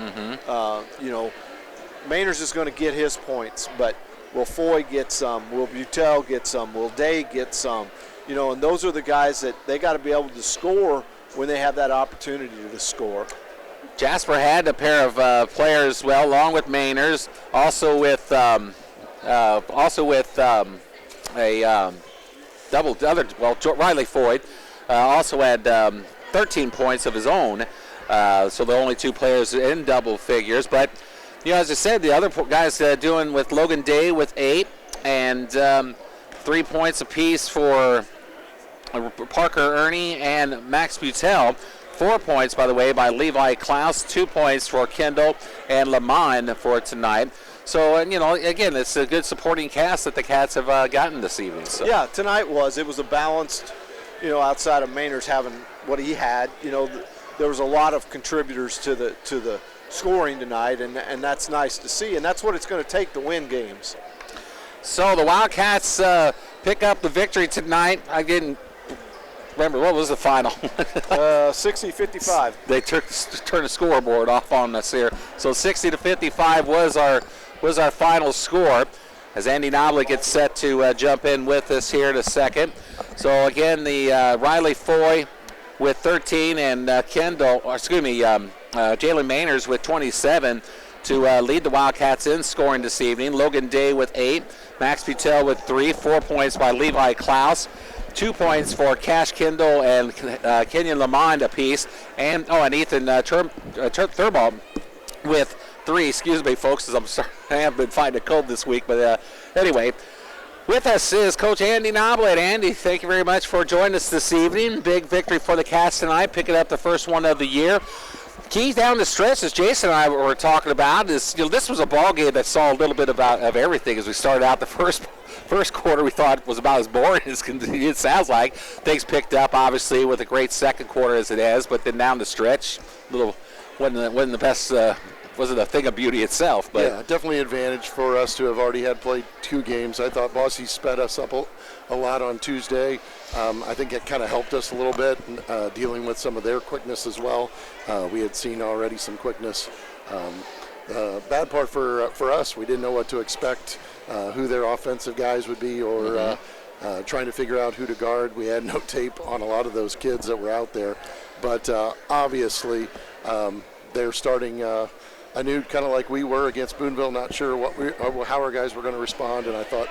Mainers is going to get his points, but will Foy get some? Will Butel get some? Will Day get some? And those are the guys that they got to be able to score when they have that opportunity to score. Jasper had a pair of players, along with Mainers, also with Riley Foy also had 13 points of his own. So the only two players in double figures. But as I said, the other guys doing with Logan Day with 8 and 3 points apiece for Parker Ernie and Max Butel. 4 points, by the way, by Levi Klaus. 2 points for Kendall and Lamont for tonight. So, again, it's a good supporting cast that the Cats have gotten this evening. So. Yeah, tonight it was a balanced, outside of Mainers having what he had. There was a lot of contributors to the scoring tonight, and that's nice to see. And that's what it's going to take to win games. So the Wildcats pick up the victory tonight. I didn't remember, what was the final? 60-55. They turned the scoreboard off on us here. So 60-55 was our final score, as Andy Nobley gets set to jump in with us here in a second. So again, the Riley Foy with 13 and Jalen Mainers with 27 to lead the Wildcats in scoring this evening. Logan Day with 8, Max Butel with 3, 4 points by Levi Klaus, 2 points for Cash Kendall and Kenyon Lamond apiece, and Ethan Thurbaugh with 3. Excuse me, folks, as I'm sorry, I have been fighting a cold this week, but anyway. With us is Coach Andy Noblett. Andy, thank you very much for joining us this evening. Big victory for the Cats tonight, picking up the first one of the year. Keys down the stretch, as Jason and I were talking about, is this was a ball game that saw a little bit of everything. As we started out the first quarter, we thought it was about as boring as it sounds like. Things picked up, obviously, with a great second quarter as it is, but then down the stretch, wasn't the best. Wasn't a thing of beauty itself, but yeah, definitely an advantage for us to have already played 2 games. I thought Boise sped us up a lot on Tuesday. I think it kind of helped us a little bit dealing with some of their quickness as well. We had seen already some quickness. The bad part for us, we didn't know what to expect, who their offensive guys would be, or trying to figure out who to guard. We had no tape on a lot of those kids that were out there, but obviously they're starting anew, kind of like we were against Boonville, not sure how our guys were going to respond, and I thought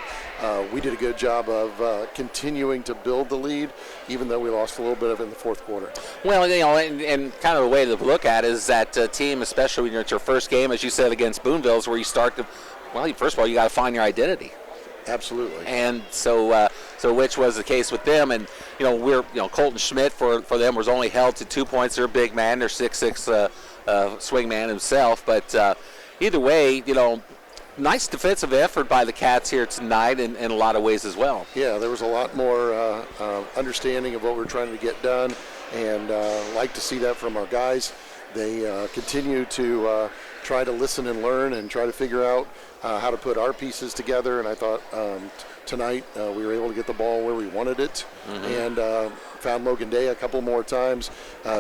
we did a good job of continuing to build the lead, even though we lost a little bit of it in the fourth quarter. Well, and kind of the way to look at it is that team, especially when it's your first game, as you said, against Boonville, is where you start to, first of all, you got to find your identity. Absolutely. And so which was the case with them, and Colton Schmidt for them was only held to 2 points. They're a big man. They're 6'6". Swing man himself, but either way, nice defensive effort by the Cats here tonight in a lot of ways as well. Yeah, there was a lot more understanding of what we're trying to get done, and like to see that from our guys. They continue to try to listen and learn and try to figure out how to put our pieces together, and I thought tonight we were able to get the ball where we wanted it, and found Logan Day a couple more times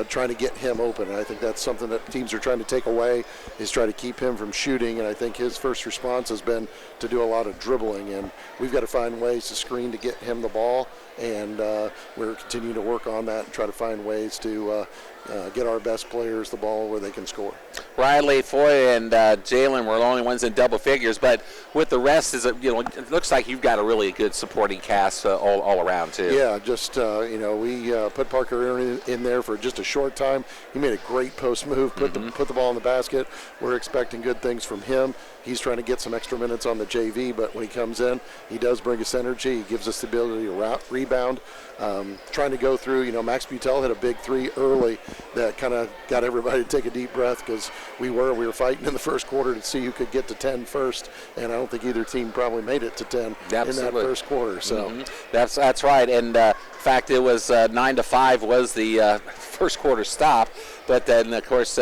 trying to get him open. And I think that's something that teams are trying to take away, is try to keep him from shooting, and I think his first response has been to do a lot of dribbling, and we've got to find ways to screen to get him the ball, and we're continuing to work on that and try to find ways to get our best players the ball where they can score. Riley, Foy, and Jalen were the only ones in double figures, but with the rest, it looks like you've got a really good supporting cast all around too. Yeah, just we put Parker in there for just a short time. He made a great post move, put the ball in the basket. We're expecting good things from him. He's trying to get some extra minutes on the JV, but when he comes in, he does bring us energy. He gives us the ability to rebound. Trying to go through, Max Butel hit a big three early that kind of got everybody to take a deep breath, because we were fighting in the first quarter to see who could get to 10 first, and I don't think either team probably made it to 10 in that first quarter. So that's right, and in fact, it was 9-5 was the first quarter stop, but then of course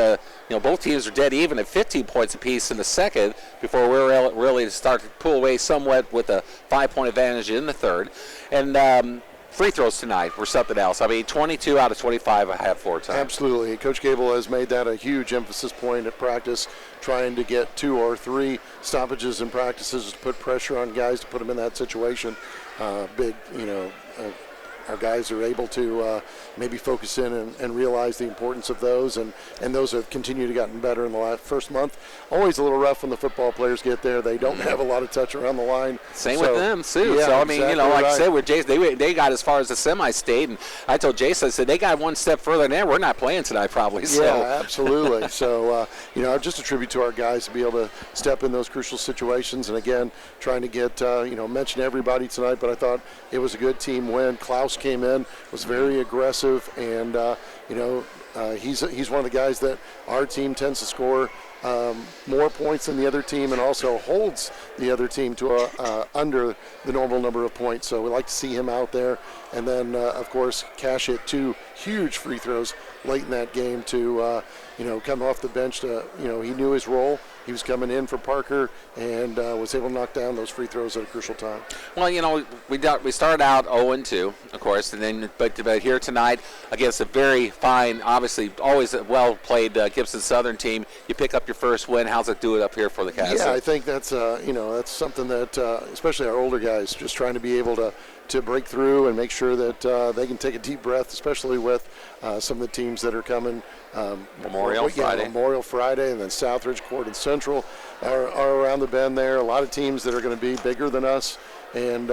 both teams are dead even at 15 points apiece in the second before we were really to start to pull away somewhat with a 5-point advantage in the third. And free throws tonight were something else. I mean, 22 out of 25 I have 4 times. Absolutely. Coach Gable has made that a huge emphasis point at practice, trying to get 2 or 3 stoppages in practices to put pressure on guys to put them in that situation. Our guys are able to maybe focus in and realize the importance of those, and those have continued to gotten better in the first month. Always a little rough when the football players get there. They don't have a lot of touch around the line. Same with them, too. Yeah, so, I mean, exactly like right. I said, with Jason, they got as far as the semi-state, and I told Jason, I said, they got one step further than that. We're not playing tonight, probably. So. Yeah, absolutely. So, just a tribute to our guys to be able to step in those crucial situations, and again, trying to get, mention everybody tonight, but I thought it was a good team win. Klaus came in, was very aggressive, and he's one of the guys that our team tends to score more points than the other team, and also holds the other team to under the normal number of points. So we like to see him out there. And then, of course, Cash hit 2 huge free throws late in that game to, come off the bench to, he knew his role. He was coming in for Parker and was able to knock down those free throws at a crucial time. Well, we started out 0-2, of course, and then but here tonight against a very fine, obviously always a well-played Gibson Southern team, you pick up your first win. How's it do it up here for the Cats? Yeah, I think that's that's something that especially our older guys just trying to be able to break through and make sure that they can take a deep breath, especially with some of the teams that are coming. Memorial Friday, and then Southridge, Court, and Central are around the bend there. A lot of teams that are going to be bigger than us, and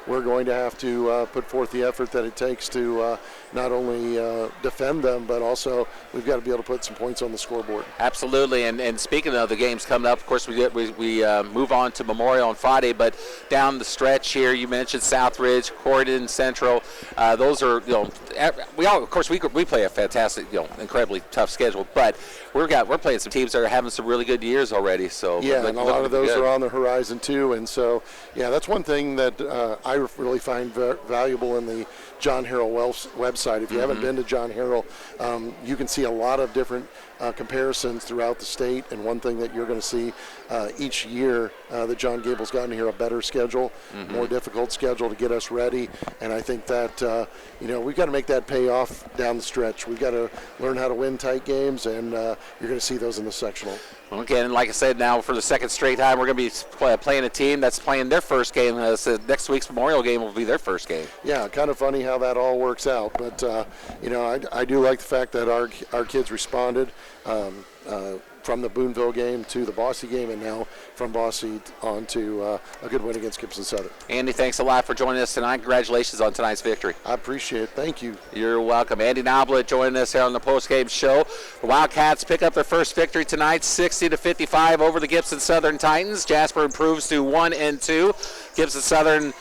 we're going to have to put forth the effort that it takes to not only defend them, but also we've got to be able to put some points on the scoreboard. Absolutely, and speaking of the games coming up, of course, we move on to Memorial on Friday, but down the stretch here, you mentioned Southridge, Corydon, Central. Those are, we play a fantastic, incredibly tough schedule, but we're playing some teams that are having some really good years already. So yeah, and a lot of those are on the horizon too, and so yeah, that's one thing that I really find valuable in the John Harrell website. If you haven't been to John Harrell, you can see a lot of different comparisons throughout the state, and one thing that you're going to see each year that John Gable's gotten here, a better schedule, more difficult schedule to get us ready, and I think that we've got to make that pay off down the stretch. We've got to learn how to win tight games, and you're going to see those in the sectional. Well, again, like I said, now for the second straight time, we're going to be playing a team that's playing their first game. So next week's Memorial game will be their first game. Yeah, kind of funny how that all works out. But, I do like the fact that our kids responded from the Boonville game to the Bosse game, and now from Bosse on to a good win against Gibson Southern. Andy, thanks a lot for joining us tonight. Congratulations on tonight's victory. I appreciate it. Thank you. You're welcome. Andy Noblet joining us here on the postgame show. The Wildcats pick up their first victory tonight, 60-55 over the Gibson Southern Titans. Jasper improves to 1-2. Gibson Southern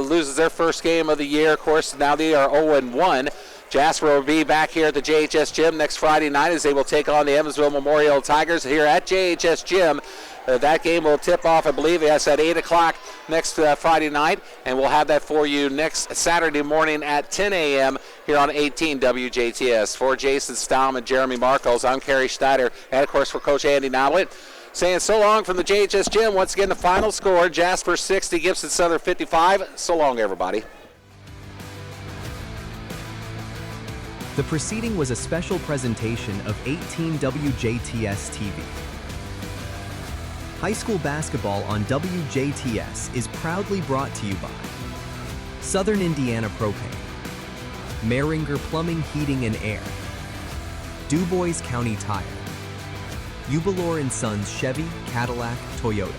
loses their first game of the year. Of course, now they are 0-1. Jasper will be back here at the JHS Gym next Friday night as they will take on the Evansville Memorial Tigers here at JHS Gym. That game will tip off, I believe, at 8 o'clock next Friday night, and we'll have that for you next Saturday morning at 10 a.m. here on 18 WJTS. For Jason Stamm and Jeremy Marcos, I'm Carey Schneider, and of course for Coach Andy Nowlet, saying so long from the JHS Gym. Once again, the final score, Jasper 60, Gibson Southern 55. So long, everybody. The preceding was a special presentation of 18 WJTS TV. High school basketball on WJTS is proudly brought to you by Southern Indiana Propane, Mehringer Plumbing, Heating and Air, DuBois County Tire, Ubalor & Sons Chevy, Cadillac, Toyota,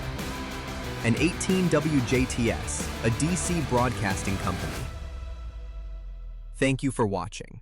and 18 WJTS, a DC broadcasting company. Thank you for watching.